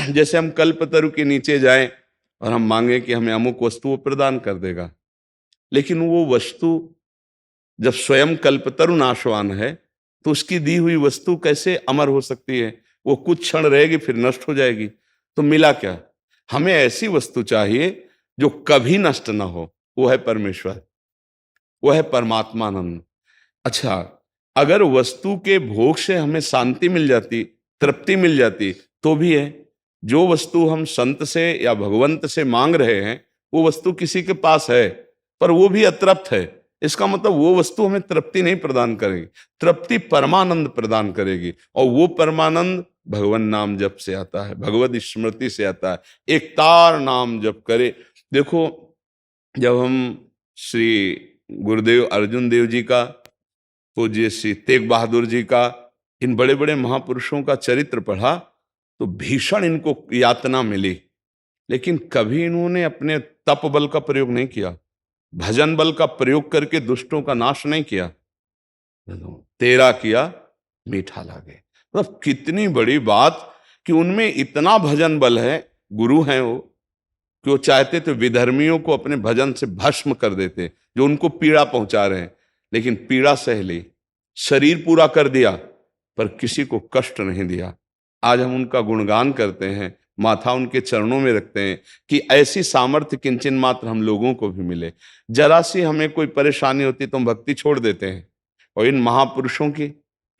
जैसे हम कल्पतरु के नीचे जाएं और हम मांगे कि हमें अमुक वस्तु वो प्रदान कर देगा, लेकिन वो वस्तु जब स्वयं कल्पतरु नाशवान है तो उसकी दी हुई वस्तु कैसे अमर हो सकती है? वो कुछ क्षण रहेगी फिर नष्ट हो जाएगी। तो मिला क्या? हमें ऐसी वस्तु चाहिए जो कभी नष्ट ना हो, वो है परमेश्वर, वो है परमात्मानंद। अच्छा, अगर वस्तु के भोग से हमें शांति मिल जाती, तृप्ति मिल जाती तो भी है। जो वस्तु हम संत से या भगवंत से मांग रहे हैं वो वस्तु किसी के पास है पर वो भी अतृप्त है, इसका मतलब वो वस्तु हमें तृप्ति नहीं प्रदान करेगी, तृप्ति परमानंद प्रदान करेगी। और वो परमानंद भगवान नाम जप से आता है, भगवत स्मृति से आता है। एक तार नाम जप करे। देखो, जब हम श्री गुरुदेव अर्जुन देव जी का, पूज्य श्री तेग बहादुर जी का, इन बड़े बड़े महापुरुषों का चरित्र पढ़ा तो भीषण इनको यातना मिली, लेकिन कभी इन्होंने अपने तप बल का प्रयोग नहीं किया, भजन बल का प्रयोग करके दुष्टों का नाश नहीं किया। तेरा किया मीठा लागे, मतलब कितनी बड़ी बात कि उनमें इतना भजन बल है, गुरु हैं वो, कि वो चाहते थे विधर्मियों को अपने भजन से भस्म कर देते जो उनको पीड़ा पहुंचा रहे हैं, लेकिन पीड़ा सह ली, शरीर पूरा कर दिया पर किसी को कष्ट नहीं दिया। आज हम उनका गुणगान करते हैं, माथा उनके चरणों में रखते हैं कि ऐसी सामर्थ्य किंचन मात्र हम लोगों को भी मिले। जरा सी हमें कोई परेशानी होती तो हम भक्ति छोड़ देते हैं, और इन महापुरुषों की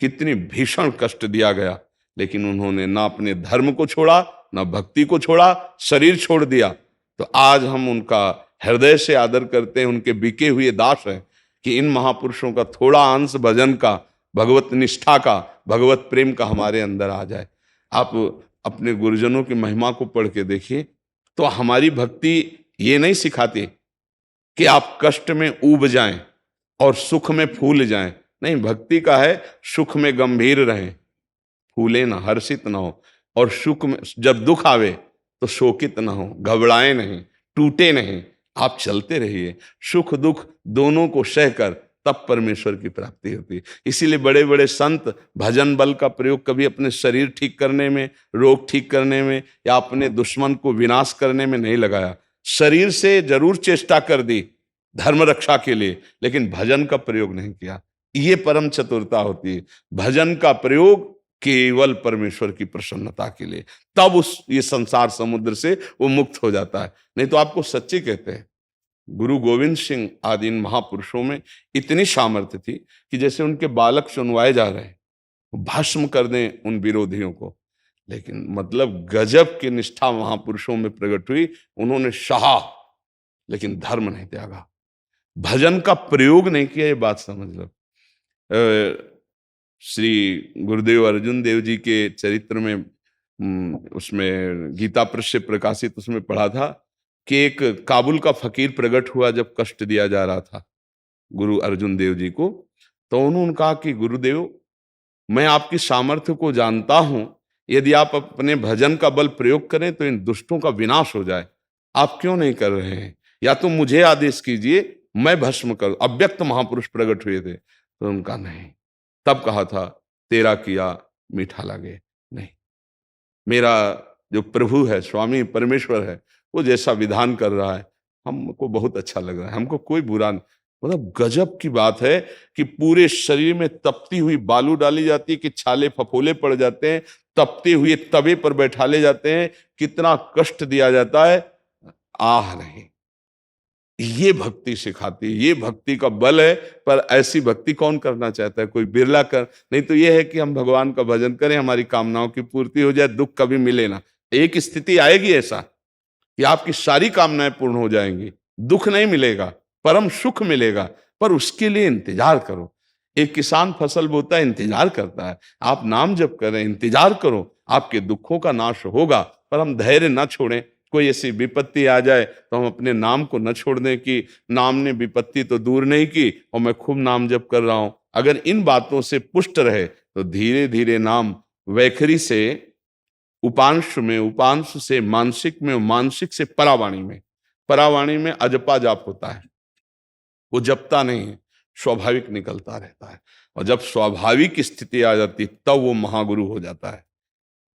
कितनी भीषण कष्ट दिया गया, लेकिन उन्होंने ना अपने धर्म को छोड़ा, ना भक्ति को छोड़ा, शरीर छोड़ दिया। तो आज हम उनका हृदय से आदर करते हैं, उनके बिके हुए दास हैं कि इन महापुरुषों का थोड़ा अंश भजन का, भगवत निष्ठा का, भगवत प्रेम का हमारे अंदर आ जाए। आप अपने गुरुजनों की महिमा को पढ़ के देखिए तो हमारी भक्ति ये नहीं सिखाती कि आप कष्ट में ऊब जाएं और सुख में फूल जाएं। नहीं, भक्ति का है सुख में गंभीर रहें, फूले ना, हर्षित ना हो, और सुख में जब दुख आवे तो शोकित ना हो, घबराए नहीं, टूटे नहीं, आप चलते रहिए। सुख दुख दोनों को सहकर तब परमेश्वर की प्राप्ति होती है। इसीलिए बड़े बड़े संत भजन बल का प्रयोग कभी अपने शरीर ठीक करने में, रोग ठीक करने में या अपने दुश्मन को विनाश करने में नहीं लगाया। शरीर से जरूर चेष्टा कर दी धर्म रक्षा के लिए, लेकिन भजन का प्रयोग नहीं किया। ये परम चतुरता होती है, भजन का प्रयोग केवल परमेश्वर की प्रसन्नता के लिए, तब ये संसार समुद्र से वो मुक्त हो जाता है। नहीं तो आपको सच्ची कहते हैं, गुरु गोविंद सिंह आदि इन महापुरुषों में इतनी सामर्थ्य थी कि जैसे उनके बालक सुनवाए जा रहे हैं, भस्म कर दें उन विरोधियों को। लेकिन मतलब गजब की निष्ठा महापुरुषों में प्रकट हुई, उन्होंने सहा लेकिन धर्म नहीं त्यागा, भजन का प्रयोग नहीं किया। ये बात समझ लो। श्री गुरुदेव अर्जुन देव जी के चरित्र में उसमें गीता प्रेस से प्रकाशित उसमें पढ़ा था कि एक काबुल का फकीर प्रकट हुआ जब कष्ट दिया जा रहा था गुरु अर्जुन देव जी को। तो उन्होंने कहा कि गुरुदेव, मैं आपकी सामर्थ्य को जानता हूं, यदि आप अपने भजन का बल प्रयोग करें तो इन दुष्टों का विनाश हो जाए, आप क्यों नहीं कर रहे हैं? या तो मुझे आदेश कीजिए, मैं भस्म करूं। अव्यक्त महापुरुष प्रकट हुए थे। तो उनका नहीं, तब कहा था तेरा किया मीठा लगे। नहीं, मेरा जो प्रभु है, स्वामी परमेश्वर है, वो जैसा विधान कर रहा है हमको बहुत अच्छा लग रहा है, हमको कोई बुरा नहीं। मतलब गजब की बात है कि पूरे शरीर में तपती हुई बालू डाली जाती है कि छाले फफोले पड़ जाते हैं, तपते हुए तवे पर बैठा ले जाते हैं, कितना कष्ट दिया जाता है, आह नहीं। ये भक्ति सिखाती है, ये भक्ति का बल है। पर ऐसी भक्ति कौन करना चाहता है? कोई बिरला कर। नहीं तो ये है कि हम भगवान का भजन करें, हमारी कामनाओं की पूर्ति हो जाए, दुख कभी मिले ना। एक स्थिति आएगी ऐसा कि आपकी सारी कामनाएं पूर्ण हो जाएंगी, दुख नहीं मिलेगा, परम सुख मिलेगा, पर उसके लिए इंतजार करो। एक किसान फसल बोता है, इंतजार करता है। आप नाम जप करें, इंतजार करो, आपके दुखों का नाश होगा। पर हम धैर्य न छोड़ें। कोई ऐसी विपत्ति आ जाए तो हम अपने नाम को न छोड़ दें कि नाम ने विपत्ति तो दूर नहीं की और मैं खूब नाम जप कर रहा हूं। अगर इन बातों से पुष्ट रहे तो धीरे धीरे नाम वैखरी से उपांश में, उपांश से मानसिक में, मानसिक से परावाणी में, परावाणी में अजपा जाप होता है, वो जपता नहीं है। स्वाभाविक निकलता रहता है। और जब स्वाभाविक स्थिति आ जाती तब वो महागुरु हो जाता है,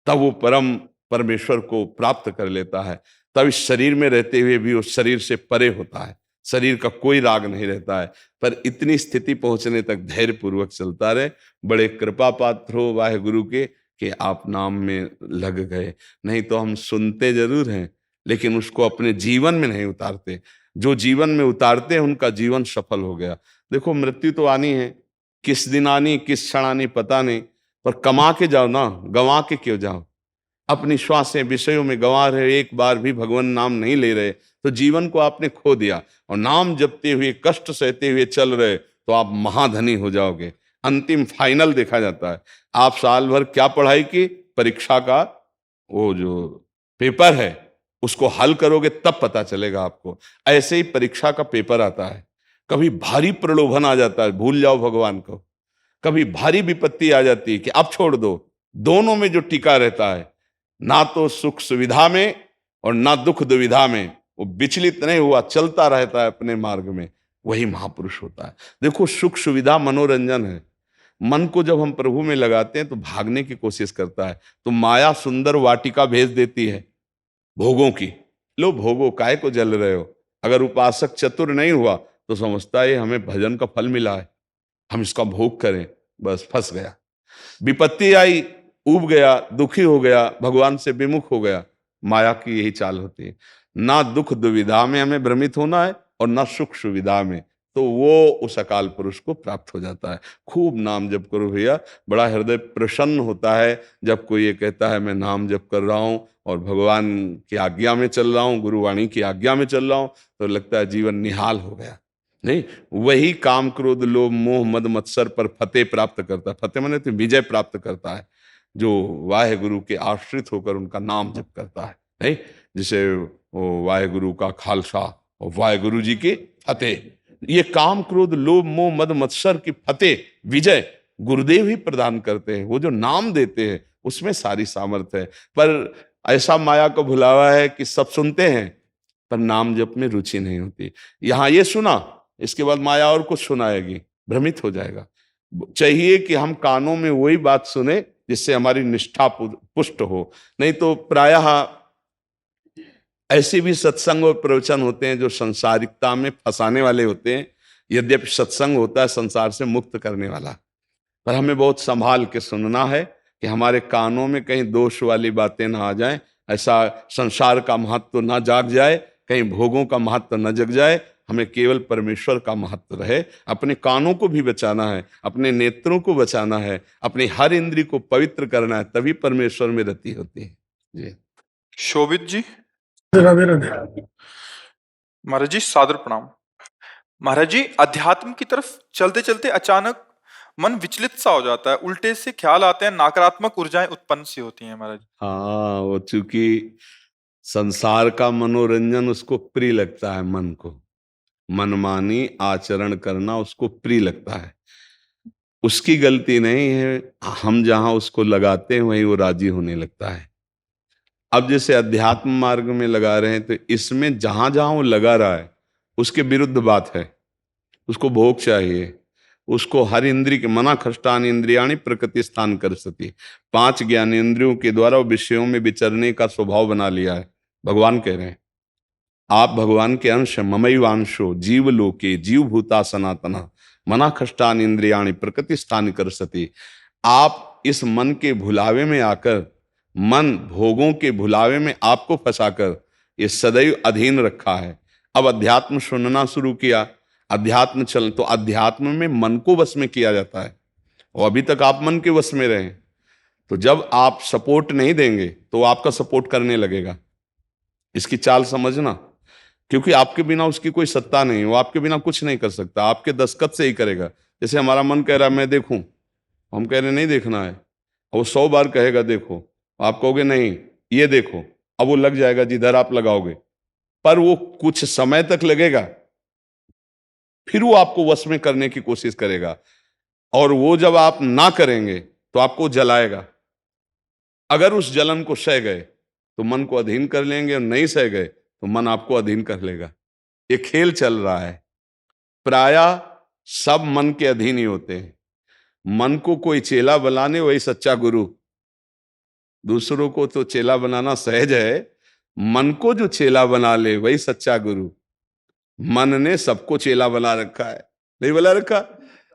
तब वो परम परमेश्वर को प्राप्त कर लेता है। तब इस शरीर में रहते हुए भी उस शरीर से परे होता है, शरीर का कोई राग नहीं रहता है। पर इतनी स्थिति पहुंचने तक धैर्य पूर्वक चलता रहे। बड़े कृपा पात्र हो वाहेगुरु के कि आप नाम में लग गए, नहीं तो हम सुनते जरूर हैं लेकिन उसको अपने जीवन में नहीं उतारते। जो जीवन में उतारते हैं उनका जीवन सफल हो गया। देखो मृत्यु तो आनी है, किस दिन आनी किस क्षण आनी पता नहीं, पर कमा के जाओ ना, गंवा के क्यों जाओ। अपनी श्वासें विषयों में गंवा रहे, एक बार भी भगवान नाम नहीं ले रहे तो जीवन को आपने खो दिया। और नाम जपते हुए कष्ट सहते हुए चल रहे तो आप महाधनी हो जाओगे। अंतिम फाइनल देखा जाता है। आप साल भर क्या पढ़ाई की, परीक्षा का वो जो पेपर है उसको हल करोगे तब पता चलेगा आपको। ऐसे ही परीक्षा का पेपर आता है, कभी भारी प्रलोभन आ जाता है भूल जाओ भगवान को, कभी भारी विपत्ति आ जाती है कि अब छोड़ दो। दोनों में जो टिका रहता है, ना तो सुख सुविधा में और ना दुख दुविधा में, वो विचलित नहीं हुआ चलता रहता है अपने मार्ग में, वही महापुरुष होता है। देखो सुख सुविधा मनोरंजन है, मन को जब हम प्रभु में लगाते हैं तो भागने की कोशिश करता है। तो माया सुंदर वाटिका भेज देती है भोगों की, लो भोगो, काहे को जल रहे हो। अगर उपासक चतुर नहीं हुआ तो समझता है हमें भजन का फल मिला है, हम इसका भोग करें, बस फंस गया। विपत्ति आई, ऊब गया, दुखी हो गया, भगवान से विमुख हो गया। माया की यही चाल होती है। ना दुख दुविधा में हमें भ्रमित होना है और ना सुख सुविधा में, तो वो उस अकाल पुरुष को प्राप्त हो जाता है। खूब नाम जप करो भैया, बड़ा हृदय प्रसन्न होता है जब कोई ये कहता है मैं नाम जप कर रहा हूँ और भगवान की आज्ञा में चल रहा हूँ, गुरुवाणी की आज्ञा में चल रहा हूँ, तो लगता है जीवन निहाल हो गया। नहीं, वही काम क्रोध लोभ मोह मद मत्सर पर फतेह प्राप्त करता है। फतेह माने तो विजय प्राप्त करता है, जो वाहेगुरु के आश्रित होकर उनका नाम जप करता है। नहीं, जिसे वो वाहेगुरु का खालसा और वाहेगुरु जी की फतेह, ये काम क्रोध लोभ मोह मद मत्सर की फतेह विजय गुरुदेव ही प्रदान करते हैं। वो जो नाम देते हैं उसमें सारी सामर्थ्य है। पर ऐसा माया को भुलावा है कि सब सुनते हैं पर नाम जप में रुचि नहीं होती। यहां ये सुना, इसके बाद माया और कुछ सुनाएगी, भ्रमित हो जाएगा। चाहिए कि हम कानों में वही बात सुने जिससे हमारी निष्ठा पुष्ट हो। नहीं तो प्रायः ऐसे भी सत्संग और प्रवचन होते हैं जो संसारिकता में फंसाने वाले होते हैं। यद्यपि सत्संग होता है संसार से मुक्त करने वाला, पर हमें बहुत संभाल के सुनना है कि हमारे कानों में कहीं दोष वाली बातें ना आ जाएं, ऐसा संसार का महत्व ना जाग जाए, कहीं भोगों का महत्व न जग जाए। हमें केवल परमेश्वर का महत्व रहे। अपने कानों को भी बचाना है, अपने नेत्रों को बचाना है, अपनी हर इंद्री को पवित्र करना है, तभी परमेश्वर में रति होती है। जी शोभित जी। महाराज जी सादर प्रणाम। महाराज जी, अध्यात्म की तरफ चलते चलते अचानक मन विचलित सा हो जाता है, उल्टे से ख्याल आते हैं, नकारात्मक ऊर्जाएं उत्पन्न सी होती हैं महाराज। हाँ, वो चूंकि संसार का मनोरंजन उसको प्रिय लगता है, मन को मनमानी आचरण करना उसको प्रिय लगता है। उसकी गलती नहीं है, हम जहां उसको लगाते हैं वहीं वो राजी होने लगता है। अब जैसे अध्यात्म मार्ग में लगा रहे हैं तो इसमें जहां जहां वो लगा रहा है उसके विरुद्ध बात है। उसको भोग चाहिए, उसको हर इंद्रिय के मना खष्टान इंद्रियाणी प्रकृति स्थान कर सती, 5 ज्ञानेंद्रियों के द्वारा विषयों में विचरने का स्वभाव बना लिया है। भगवान कह रहे हैं आप भगवान के अंश, ममैवांशो जीव लोके जीव भूता सनातना मना खष्टान इंद्रियाणी प्रकृति स्थान कर सती। आप इस मन के भुलावे में आकर, मन भोगों के भुलावे में आपको फंसाकर ये सदैव अधीन रखा है। अब अध्यात्म सुनना शुरू किया, अध्यात्म चल, तो अध्यात्म में मन को वश में किया जाता है और अभी तक आप मन के वश में रहे। तो जब आप सपोर्ट नहीं देंगे तो आपका सपोर्ट करने लगेगा। इसकी चाल समझना, क्योंकि आपके बिना उसकी कोई सत्ता नहीं, वो आपके बिना कुछ नहीं कर सकता, आपके दस्तखत से ही करेगा। जैसे हमारा मन कह रहा है मैं देखूं, हम कह रहे नहीं देखना है, वो 100 बार कहेगा देखो, आप कहोगे नहीं ये देखो, अब वो लग जाएगा जिधर आप लगाओगे, पर वो कुछ समय तक लगेगा, फिर वो आपको वश में करने की कोशिश करेगा। और वो जब आप ना करेंगे तो आपको जलाएगा। अगर उस जलन को सह गए तो मन को अधीन कर लेंगे, और नहीं सह गए तो मन आपको अधीन कर लेगा। ये खेल चल रहा है। प्रायः सब मन के अधीन ही होते हैं। मन को कोई चेला बनाने वही सच्चा गुरु। दूसरों को तो चेला बनाना सहज है, मन को जो चेला बना ले वही सच्चा गुरु। मन ने सबको चेला बना रखा है, नहीं बना रखा?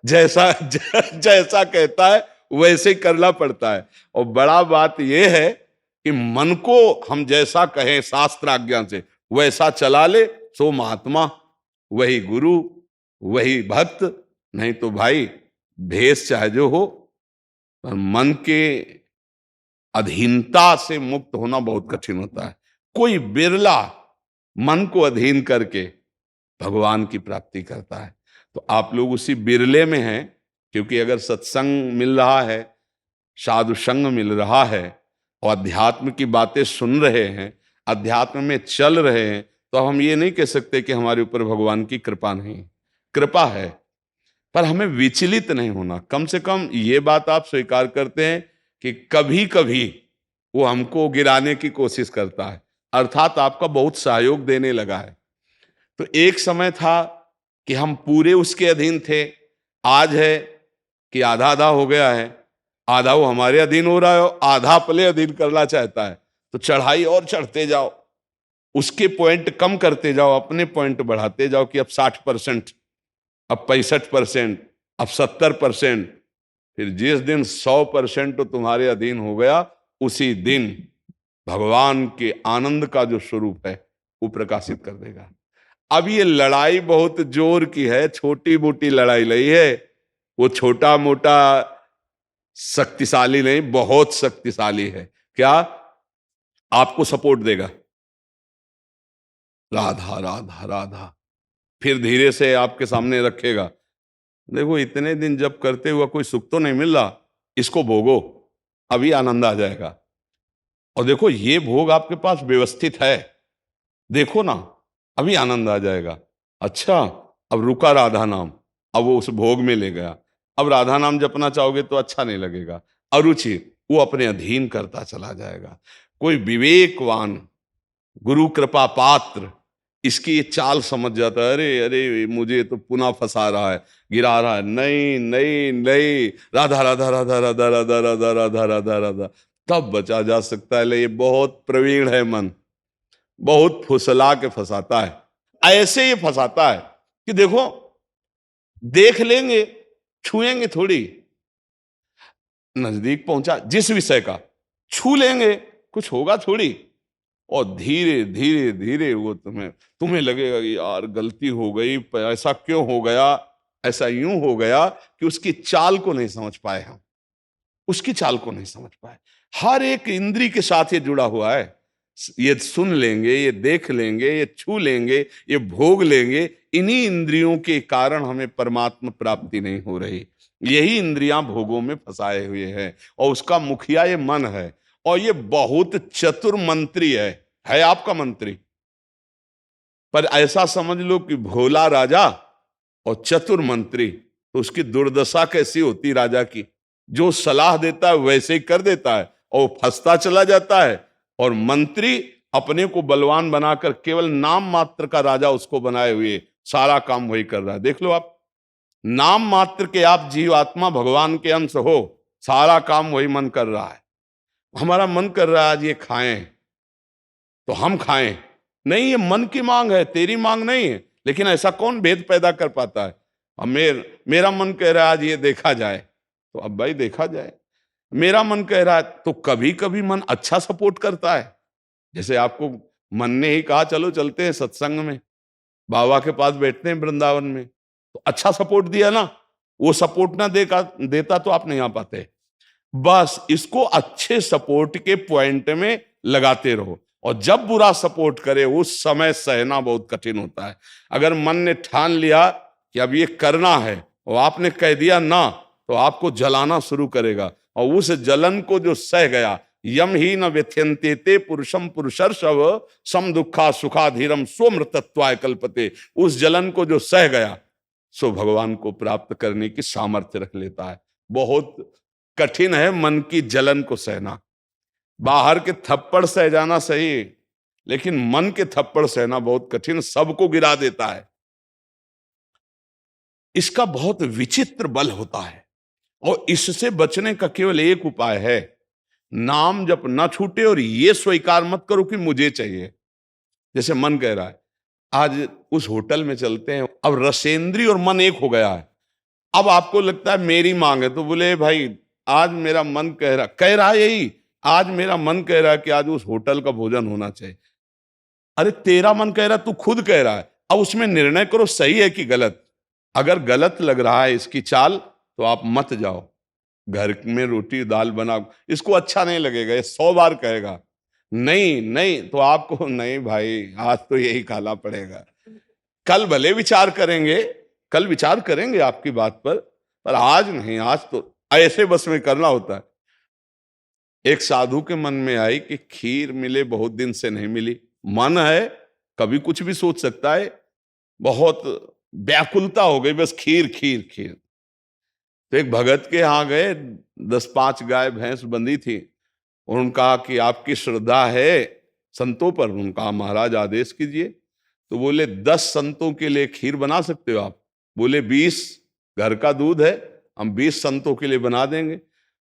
जैसा जैसा कहता है वैसे ही करना पड़ता है। और बड़ा बात यह है कि मन को हम जैसा कहें शास्त्र आज्ञा से वैसा चला ले, सो महात्मा, वही गुरु, वही भक्त। नहीं तो भाई भेष चाहे जो हो, पर मन के अधीनता से मुक्त होना बहुत कठिन होता है। कोई बिरला मन को अधीन करके भगवान की प्राप्ति करता है। तो आप लोग उसी बिरले में हैं, क्योंकि अगर सत्संग मिल रहा है, साधु संग मिल रहा है और अध्यात्म की बातें सुन रहे हैं, अध्यात्म में चल रहे हैं, तो हम ये नहीं कह सकते कि हमारे ऊपर भगवान की कृपा नहीं। कृपा है, पर हमें विचलित नहीं होना। कम से कम ये बात आप स्वीकार करते हैं कि कभी कभी वो हमको गिराने की कोशिश करता है, अर्थात आपका बहुत सहयोग देने लगा है। तो एक समय था कि हम पूरे उसके अधीन थे, आज है कि आधा आधा हो गया है। आधा वो हमारे अधीन हो रहा है, आधा अपने अधीन करना चाहता है। तो चढ़ाई और चढ़ते जाओ, उसके पॉइंट कम करते जाओ, अपने पॉइंट बढ़ाते जाओ कि अब 60%, अब 65%, अब 70%। फिर जिस दिन 100% तो तुम्हारे अधीन हो गया, उसी दिन भगवान के आनंद का जो स्वरूप है वो प्रकाशित कर देगा। अब ये लड़ाई बहुत जोर की है, छोटी मोटी लड़ाई नहीं है। वो छोटा मोटा शक्तिशाली नहीं, बहुत शक्तिशाली है। क्या? आपको सपोर्ट देगा, राधा राधा राधा, फिर धीरे से आपके सामने रखेगा। देखो इतने दिन जब करते हुआ कोई सुख तो नहीं मिल रहा, इसको भोगो, अभी आनंद आ जाएगा। और देखो ये भोग आपके पास व्यवस्थित है, देखो ना, अभी आनंद आ जाएगा। अच्छा, अब रुका राधा नाम, अब वो उस भोग में ले गया। अब राधा नाम जपना चाहोगे तो अच्छा नहीं लगेगा, अरुचि, वो अपने अधीन करता चला जाएगा। कोई विवेकवान गुरु कृपा पात्र इसकी ये चाल समझ जाता है, अरे अरे मुझे तो पुनः फंसा रहा है, गिरा रहा है। नहीं नहीं नहीं, राधा राधा राधा राधा राधा राधा राधा राधा राधा, तब बचा जा सकता है। ये बहुत प्रवीण है मन, बहुत फुसला के फंसाता है। ऐसे ही फंसाता है कि देखो देख लेंगे, छुएंगे थोड़ी, नजदीक पहुंचा जिस विषय का, छू लेंगे, कुछ होगा थोड़ी। और धीरे धीरे धीरे वो तुम्हें लगेगा कि यार गलती हो गई, ऐसा क्यों हो गया, ऐसा यूं हो गया कि उसकी चाल को नहीं समझ पाए हम, उसकी चाल को नहीं समझ पाए। हर एक इंद्री के साथ ये जुड़ा हुआ है। ये सुन लेंगे, ये देख लेंगे, ये छू लेंगे, ये भोग लेंगे। इन्हीं इंद्रियों के कारण हमें परमात्मा प्राप्ति नहीं हो रही। यही इंद्रियां भोगों में फंसाए हुए हैं, और उसका मुखिया ये मन है। और ये बहुत चतुर मंत्री है आपका मंत्री। पर ऐसा समझ लो कि भोला राजा और चतुर मंत्री, तो उसकी दुर्दशा कैसी होती राजा की। जो सलाह देता है वैसे ही कर देता है और वो फंसता चला जाता है। और मंत्री अपने को बलवान बनाकर केवल नाम मात्र का राजा उसको बनाए हुए सारा काम वही कर रहा है। देख लो आप, नाम मात्र के आप जीवात्मा भगवान के अंश हो, सारा काम वही मन कर रहा है। हमारा मन कर रहा है आज ये खाएं तो हम खाएं, नहीं, ये मन की मांग है, तेरी मांग नहीं है। लेकिन ऐसा कौन भेद पैदा कर पाता है? अब मेरा मन कह रहा है आज ये देखा जाए, तो अब भाई देखा जाए। मेरा मन कह रहा है, तो कभी कभी मन अच्छा सपोर्ट करता है। जैसे आपको मन ने ही कहा चलो चलते हैं सत्संग में, बाबा के पास बैठते हैं वृंदावन में, तो अच्छा सपोर्ट दिया ना। वो सपोर्ट ना देता तो आप नहीं आ पाते। बस इसको अच्छे सपोर्ट के पॉइंट में लगाते रहो। और जब बुरा सपोर्ट करे उस समय सहना बहुत कठिन होता है। अगर मन ने ठान लिया कि अब ये करना है और आपने कह दिया ना, तो आपको जलाना शुरू करेगा। और उस जलन को जो सह गया, यम ही न व्यथ्यन्ते ते पुरुषम पुरुषर्षव सम दुखा सुखाधीरम स्वमृतत्वाय कल्पते, उस जलन को जो सह गया सो भगवान को प्राप्त करने की सामर्थ्य रख लेता है। बहुत कठिन है मन की जलन को सहना। बाहर के थप्पड़ सह जाना सही, लेकिन मन के थप्पड़ सहना बहुत कठिन, सबको गिरा देता है। इसका बहुत विचित्र बल होता है और इससे बचने का केवल एक उपाय है, नाम जप ना छूटे और ये स्वीकार मत करो कि मुझे चाहिए। जैसे मन कह रहा है आज उस होटल में चलते हैं, अब रसेंद्री और मन एक हो गया है। अब आपको लगता है मेरी मांग है, तो बोले भाई आज मेरा मन कह रहा है यही, आज मेरा मन कह रहा है कि आज उस होटल का भोजन होना चाहिए। अरे तेरा मन कह रहा है, तू खुद कह रहा है, अब उसमें निर्णय करो सही है कि गलत। अगर गलत लग रहा है इसकी चाल तो आप मत जाओ। घर में रोटी दाल बनाओ, इसको अच्छा नहीं लगेगा, ये 100 बार कहेगा नहीं नहीं, तो आपको नहीं भाई आज तो यही खाना पड़ेगा। कल भले विचार करेंगे, कल विचार करेंगे आपकी बात पर आज नहीं, आज तो ऐसे बस में करना होता है। एक साधु के मन में आई कि खीर मिले, बहुत दिन से नहीं मिली, मन है कभी कुछ भी सोच सकता है, बहुत व्याकुलता हो गई, बस खीर खीर खीर। तो एक भगत के यहाँ गए, 10-5 गाय भैंस बंधी थी, उन्होंने कहा कि आपकी श्रद्धा है संतों पर? उन्होंने कहा महाराज आदेश कीजिए। तो बोले 10 संतों के लिए खीर बना सकते हो आप? बोले 20, घर का दूध है, हम 20 संतों के लिए बना देंगे।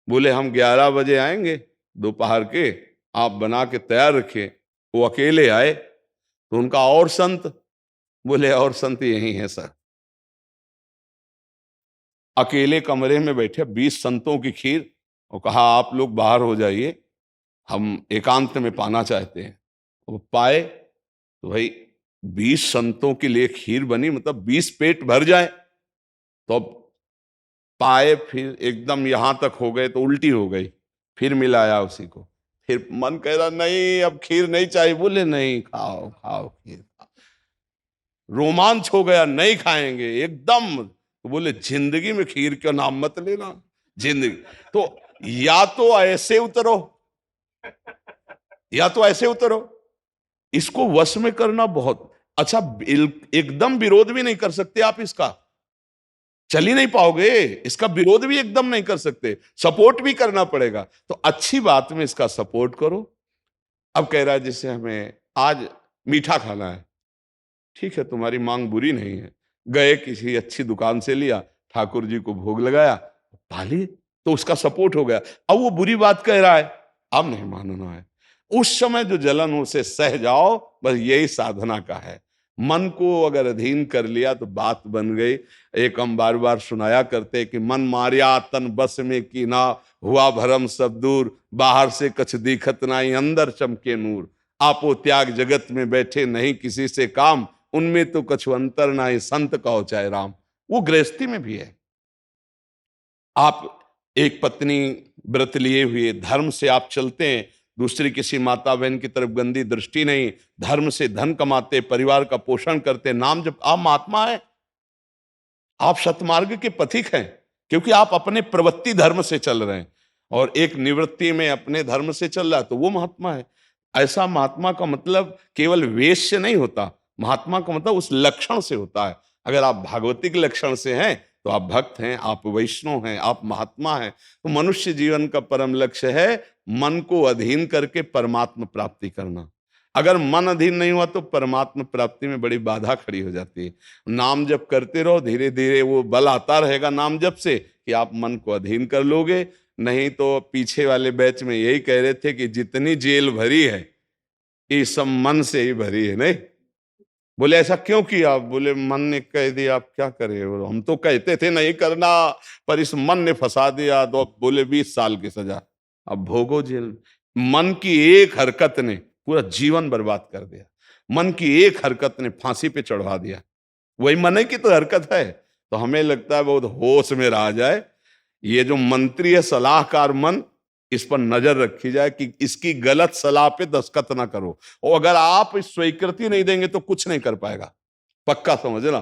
बोले हम 11 बजे आएंगे दोपहर के, आप बना के तैयार रखिए। वो अकेले आए तो उनका और संत? बोले और संत यही है सर। अकेले कमरे में बैठे 20 संतों की खीर, और कहा आप लोग बाहर हो जाइए, हम एकांत में पाना चाहते हैं। वो पाए तो भाई 20 संतों के लिए खीर बनी, मतलब 20 पेट भर जाए। तो अब पाए, फिर एकदम यहां तक हो गए तो उल्टी हो गई, फिर मिलाया उसी को, फिर मन कह रहा नहीं अब खीर नहीं चाहिए। बोले नहीं खाओ खाओ खीर। रोमांच हो गया, नहीं खाएंगे एकदम। तो बोले जिंदगी में खीर का नाम मत लेना, जिंदगी तो या तो ऐसे उतरो, या तो ऐसे उतरो। इसको वश में करना बहुत अच्छा, एकदम विरोध भी नहीं कर सकते आप इसका, चल ही नहीं पाओगे, इसका विरोध भी एकदम नहीं कर सकते, सपोर्ट भी करना पड़ेगा। तो अच्छी बात में इसका सपोर्ट करो। अब कह रहा है जैसे हमें आज मीठा खाना है, ठीक है तुम्हारी मांग बुरी नहीं है, गए किसी अच्छी दुकान से लिया, ठाकुर जी को भोग लगाया, पाली, तो उसका सपोर्ट हो गया। अब वो बुरी बात कह रहा है, अब नहीं मानना है। उस समय जो जलन उसे सह जाओ, बस यही साधना का है। मन को अगर अधीन कर लिया तो बात बन गई। एक हम बार बार सुनाया करते कि मन मारिया तन बस में की ना, हुआ भरम सब दूर, बाहर से कछ दिखत नाई, अंदर चमके नूर। आपो त्याग जगत में बैठे नहीं किसी से काम, उनमें तो कछु अंतर नाई, संत कहो चाहे राम। वो गृहस्थी में भी है। आप एक पत्नी व्रत लिए हुए, धर्म से आप चलते हैं, दूसरी किसी माता बहन की तरफ गंदी दृष्टि नहीं, धर्म से धन कमाते, परिवार का पोषण करते, नाम जब आप महात्मा है, आप सतमार्ग के पथिक हैं, क्योंकि आप अपने प्रवृत्ति धर्म से चल रहे हैं, और एक निवृत्ति में अपने धर्म से चल रहा है, तो वो महात्मा है। ऐसा महात्मा का मतलब केवल वेश से नहीं होता, महात्मा का मतलब उस लक्षण से होता है। अगर आप भागवतिक लक्षण से हैं तो आप भक्त हैं, आप वैष्णव हैं, आप महात्मा हैं। तो मनुष्य जीवन का परम लक्ष्य है मन को अधीन करके परमात्मा प्राप्ति करना। अगर मन अधीन नहीं हुआ तो परमात्मा प्राप्ति में बड़ी बाधा खड़ी हो जाती है। नाम जप करते रहो, धीरे धीरे वो बल आता रहेगा नाम जप से कि आप मन को अधीन कर लोगे। नहीं तो पीछे वाले बैच में यही कह रहे थे कि जितनी जेल भरी है ये सब मन से ही भरी है। नहीं बोले ऐसा क्यों किया? बोले मन ने कह दिया, आप क्या करें, हम तो कहते थे नहीं करना, पर इस मन ने फंसा दिया, तो बोले 20 साल की सजा, अब भोगो जेल। मन की एक हरकत ने पूरा जीवन बर्बाद कर दिया, मन की एक हरकत ने फांसी पे चढ़वा दिया। वही मन की तो हरकत है। तो हमें लगता है बहुत होश में रहा जाए, ये जो मंत्री है सलाहकार मन, इस पर नजर रखी जाए कि इसकी गलत सलाह पे दस्तखत ना करो। और अगर आप इस स्वीकृति नहीं देंगे तो कुछ नहीं कर पाएगा, पक्का समझना।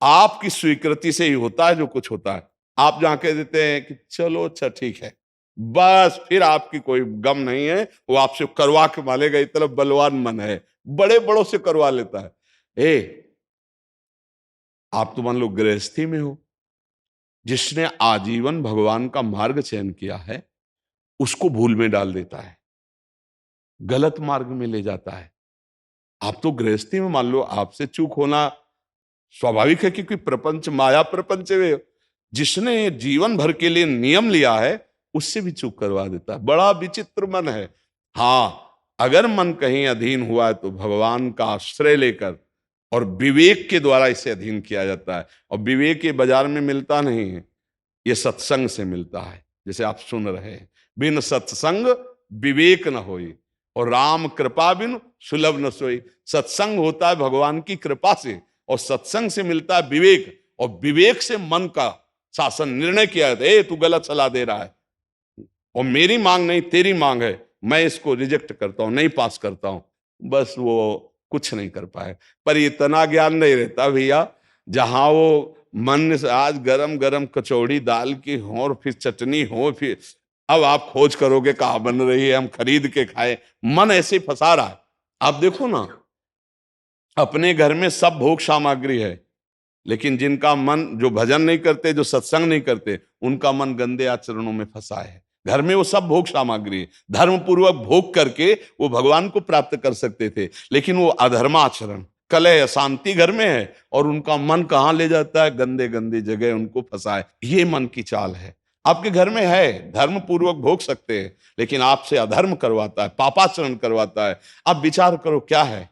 आपकी स्वीकृति से ही होता है जो कुछ होता है। आप जहां कह देते हैं कि चलो अच्छा ठीक है, बस फिर आपकी कोई गम नहीं है, वो आपसे करवा के मालेगा। इतना बलवान मन है, बड़े बड़ों से करवा लेता है। आप तो मान लो गृहस्थी में हो, जिसने आजीवन भगवान का मार्ग चयन किया है उसको भूल में डाल देता है, गलत मार्ग में ले जाता है। आप तो गृहस्थी में मान लो आपसे चूक होना स्वाभाविक है, क्योंकि प्रपंच माया प्रपंच है। जिसने जीवन भर के लिए नियम लिया है उससे भी चूक करवा देता है। बड़ा विचित्र मन है। हाँ, अगर मन कहीं अधीन हुआ है तो भगवान का आश्रय लेकर और विवेक के द्वारा इसे अधीन किया जाता है। और विवेक ये बाजार में मिलता नहीं है, ये सत्संग से मिलता है। जैसे आप सुन रहे हैं, बिन सत्संग विवेक न होई और राम कृपा बिन सुलभ न सोई। सत्संग होता है भगवान की कृपा से, और सत्संग से मिलता है विवेक, और विवेक से मन का शासन। निर्णय किया जाता है, तू गलत सलाह दे रहा है और मेरी मांग नहीं तेरी मांग है, मैं इसको रिजेक्ट करता हूं, नहीं पास करता हूं। बस वो कुछ नहीं कर पाए। पर इतना ज्ञान नहीं रहता भैया, जहां वो मन से आज गरम गरम कचौड़ी दाल की हो और फिर चटनी हो, फिर अब आप खोज करोगे कहाँ बन रही है, हम खरीद के खाए। मन ऐसे फंसा रहा है। आप देखो ना, अपने घर में सब भोग सामग्री है, लेकिन जिनका मन, जो भजन नहीं करते, जो सत्संग नहीं करते, उनका मन गंदे आचरणों में फंसा है। घर में वो सब भोग सामग्री है, धर्म पूर्वक भोग करके वो भगवान को प्राप्त कर सकते थे, लेकिन वो अधर्माचरण, कलह, अशांति घर में है, और उनका मन कहाँ ले जाता है, गंदे गंदी जगह उनको फंसाए। ये मन की चाल है। आपके घर में है, धर्म पूर्वक भोग सकते हैं, लेकिन आपसे अधर्म करवाता है, पापाचरण करवाता है। आप विचार करो, क्या है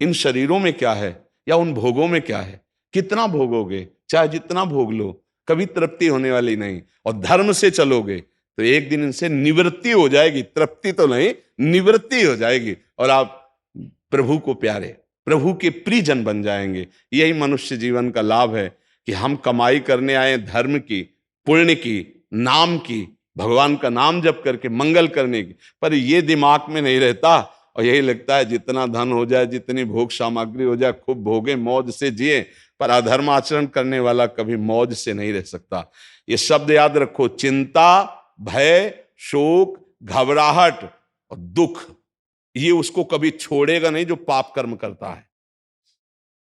इन शरीरों में, क्या है, या उन भोगों में क्या है। कितना भोगोगे, चाहे जितना भोग लो, कभी तृप्ति होने वाली नहीं। और धर्म से चलोगे तो एक दिन इनसे निवृत्ति हो जाएगी, तृप्ति तो नहीं, निवृत्ति हो जाएगी, और आप प्रभु को प्यारे, प्रभु के प्रियजन बन जाएंगे। यही मनुष्य जीवन का लाभ है कि हम कमाई करने आए धर्म की, पुण्य की, नाम की, भगवान का नाम जप करके मंगल करने की, पर ये दिमाग में नहीं रहता। और यही लगता है जितना धन हो जाए, जितनी भोग सामग्री हो जाए, खूब भोगे, मौज से जिए। पर अधर्म आचरण करने वाला कभी मौज से नहीं रह सकता। ये शब्द याद रखो, चिंता, भय, शोक, घबराहट और दुख, ये उसको कभी छोड़ेगा नहीं जो पाप कर्म करता है।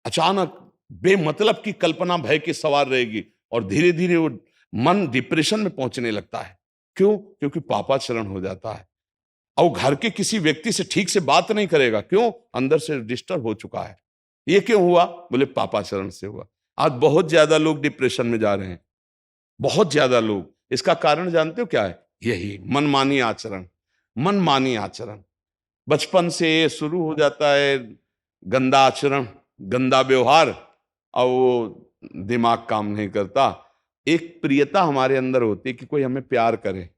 अचानक बेमतलब की कल्पना भय की सवार रहेगी, और धीरे धीरे वो मन डिप्रेशन में पहुंचने लगता है। क्यों? क्योंकि पापाचरण हो जाता है। और घर के किसी व्यक्ति से ठीक से बात नहीं करेगा। क्यों? अंदर से डिस्टर्ब हो चुका है। ये क्यों हुआ? बोले पापाचरण से हुआ। आज बहुत ज्यादा लोग डिप्रेशन में जा रहे हैं, बहुत ज्यादा लोग। इसका कारण जानते हो क्या है? यही मनमानी आचरण। मनमानी आचरण बचपन से शुरू हो जाता है, गंदा आचरण, गंदा व्यवहार, और वो दिमाग काम नहीं करता। एक प्रियता हमारे अंदर होती है कि कोई हमें प्यार करे,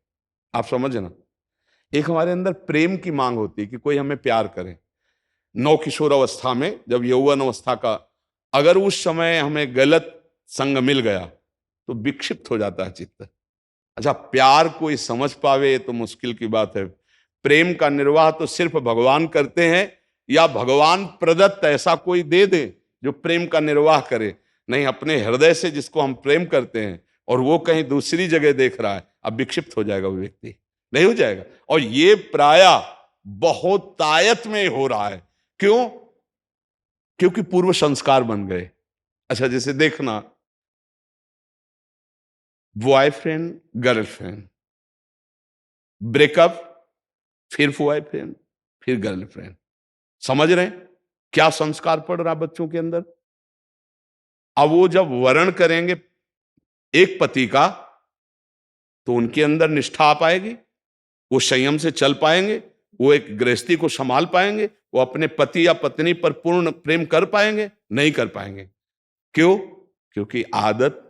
आप समझ ना। एक हमारे अंदर प्रेम की मांग होती है कि कोई हमें प्यार करे। नौ किशोर अवस्था में, जब यौवन अवस्था का, अगर उस समय हमें गलत संग मिल गया तो विक्षिप्त हो जाता है चित्त। अच्छा, प्यार कोई समझ पावे तो मुश्किल की बात है। प्रेम का निर्वाह तो सिर्फ भगवान करते हैं, या भगवान प्रदत्त ऐसा कोई दे दे जो प्रेम का निर्वाह करे। नहीं, अपने हृदय से जिसको हम प्रेम करते हैं और वो कहीं दूसरी जगह देख रहा है, अब विक्षिप्त हो जाएगा वो व्यक्ति, नहीं हो जाएगा। और ये प्रायः बहुत तायत में हो रहा है। क्यों? क्योंकि पूर्व संस्कार बन गए। अच्छा, जैसे देखना, बॉयफ्रेंड गर्लफ्रेंड, ब्रेकअप, फिर बॉयफ्रेंड, फिर गर्लफ्रेंड। समझ रहे हैं क्या संस्कार पड़ रहा बच्चों के अंदर? अब वो जब वर्ण करेंगे एक पति का, तो उनके अंदर निष्ठा आ पाएगी, वो संयम से चल पाएंगे, वो एक गृहस्थी को संभाल पाएंगे, वो अपने पति या पत्नी पर पूर्ण प्रेम कर पाएंगे? नहीं कर पाएंगे। क्यों? क्योंकि आदत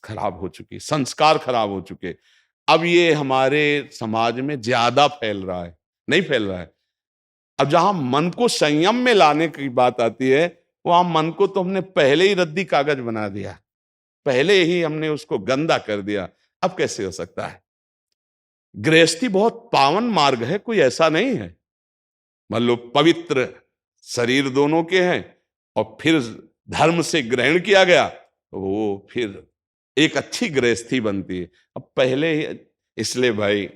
खराब हो चुकी, संस्कार खराब हो चुके। अब ये हमारे समाज में ज्यादा फैल रहा है, नहीं फैल रहा है। अब जहां मन को संयम में लाने की बात आती है, वहां मन को तो हमने पहले ही रद्दी कागज बना दिया, पहले ही हमने उसको गंदा कर दिया। अब कैसे हो सकता है? गृहस्थी बहुत पावन मार्ग है, कोई ऐसा नहीं है। मान लो पवित्र शरीर दोनों के हैं और फिर धर्म से ग्रहण किया गया, तो वो फिर एक अच्छी गृहस्थी बनती है। अब पहले ही, इसलिए भाई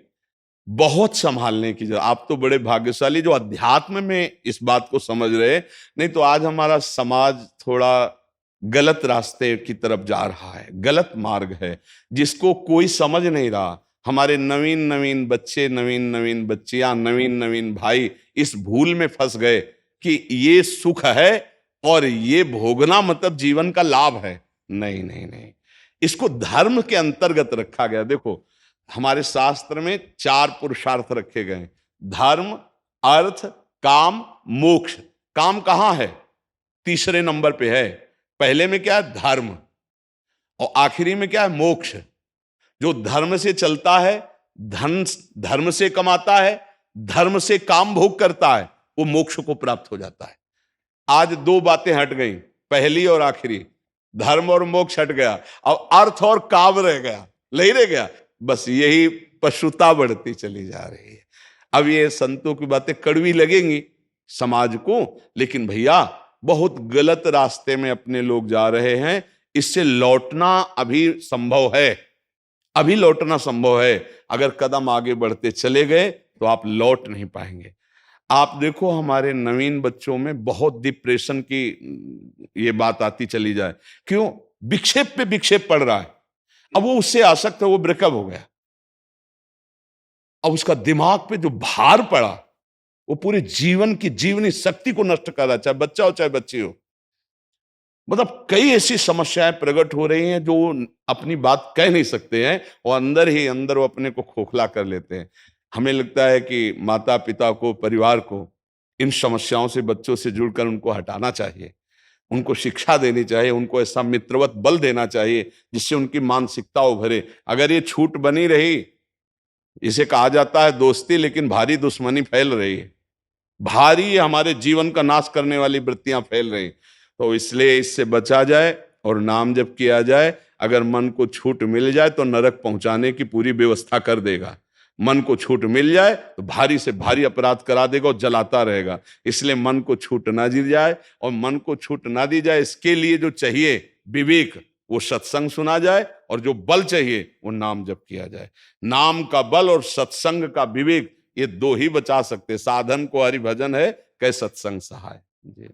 बहुत संभालने की जरूरत। आप तो बड़े भाग्यशाली जो अध्यात्म में इस बात को समझ रहे, नहीं तो आज हमारा समाज थोड़ा गलत रास्ते की तरफ जा रहा है, गलत मार्ग है जिसको कोई समझ नहीं रहा। हमारे नवीन नवीन बच्चे, नवीन नवीन बच्चियां, नवीन नवीन भाई इस भूल में फंस गए कि ये सुख है और ये भोगना मतलब जीवन का लाभ है, नहीं नहीं नहीं, इसको धर्म के अंतर्गत रखा गया। देखो हमारे शास्त्र में 4 पुरुषार्थ रखे गए, धर्म, अर्थ, काम, मोक्ष। काम कहां है? तीसरे नंबर पे है। पहले में क्या है? धर्म, और आखिरी में क्या है? मोक्ष। जो धर्म से चलता है, धन धर्म से कमाता है, धर्म से काम भोग करता है, वो मोक्ष को प्राप्त हो जाता है। आज 2 बातें हट गई, पहली और आखिरी, धर्म और मोक्ष हट गया, अब अर्थ और काम रह गया, नहीं रह गया, बस यही पशुता बढ़ती चली जा रही है। अब ये संतों की बातें कड़वी लगेंगी समाज को, लेकिन भैया बहुत गलत रास्ते में अपने लोग जा रहे हैं। इससे लौटना अभी संभव है, अभी लौटना संभव है। अगर कदम आगे बढ़ते चले गए तो आप लौट नहीं पाएंगे। आप देखो हमारे नवीन बच्चों में बहुत डिप्रेशन की ये बात आती चली जाए, क्यों? विक्षेप पे विक्षेप पड़ रहा है। अब वो उससे आसक्त है, वो ब्रेकअप हो गया, अब उसका दिमाग पे जो भार पड़ा वो पूरे जीवन की जीवनी शक्ति को नष्ट कर रहा है, चाहे बच्चा हो चाहे बच्ची हो। मतलब कई ऐसी समस्याएं प्रकट हो रही हैं जो अपनी बात कह नहीं सकते हैं, और अंदर ही अंदर वो अपने को खोखला कर लेते हैं। हमें लगता है कि माता पिता को, परिवार को इन समस्याओं से, बच्चों से जुड़कर उनको हटाना चाहिए, उनको शिक्षा देनी चाहिए, उनको ऐसा मित्रवत बल देना चाहिए जिससे उनकी मानसिकता उभरे। अगर ये छूट बनी रही, इसे कहा जाता है दोस्ती, लेकिन भारी दुश्मनी फैल रही है, भारी हमारे जीवन का नाश करने वाली वृत्तियां फैल रही। तो इसलिए इससे बचा जाए और नाम जप किया जाए। अगर मन को छूट मिल जाए तो नरक पहुंचाने की पूरी व्यवस्था कर देगा, मन को छूट मिल जाए तो भारी से भारी अपराध करा देगा और जलाता रहेगा। इसलिए मन को छूट ना दी जाए, और मन को छूट ना दी जाए इसके लिए जो चाहिए विवेक, वो सत्संग सुना जाए, और जो बल चाहिए वो नाम जप किया जाए। नाम का बल और सत्संग का विवेक, ये 2 ही बचा सकते। साधन को हरि भजन है, कै सत्संग सहाय। जी।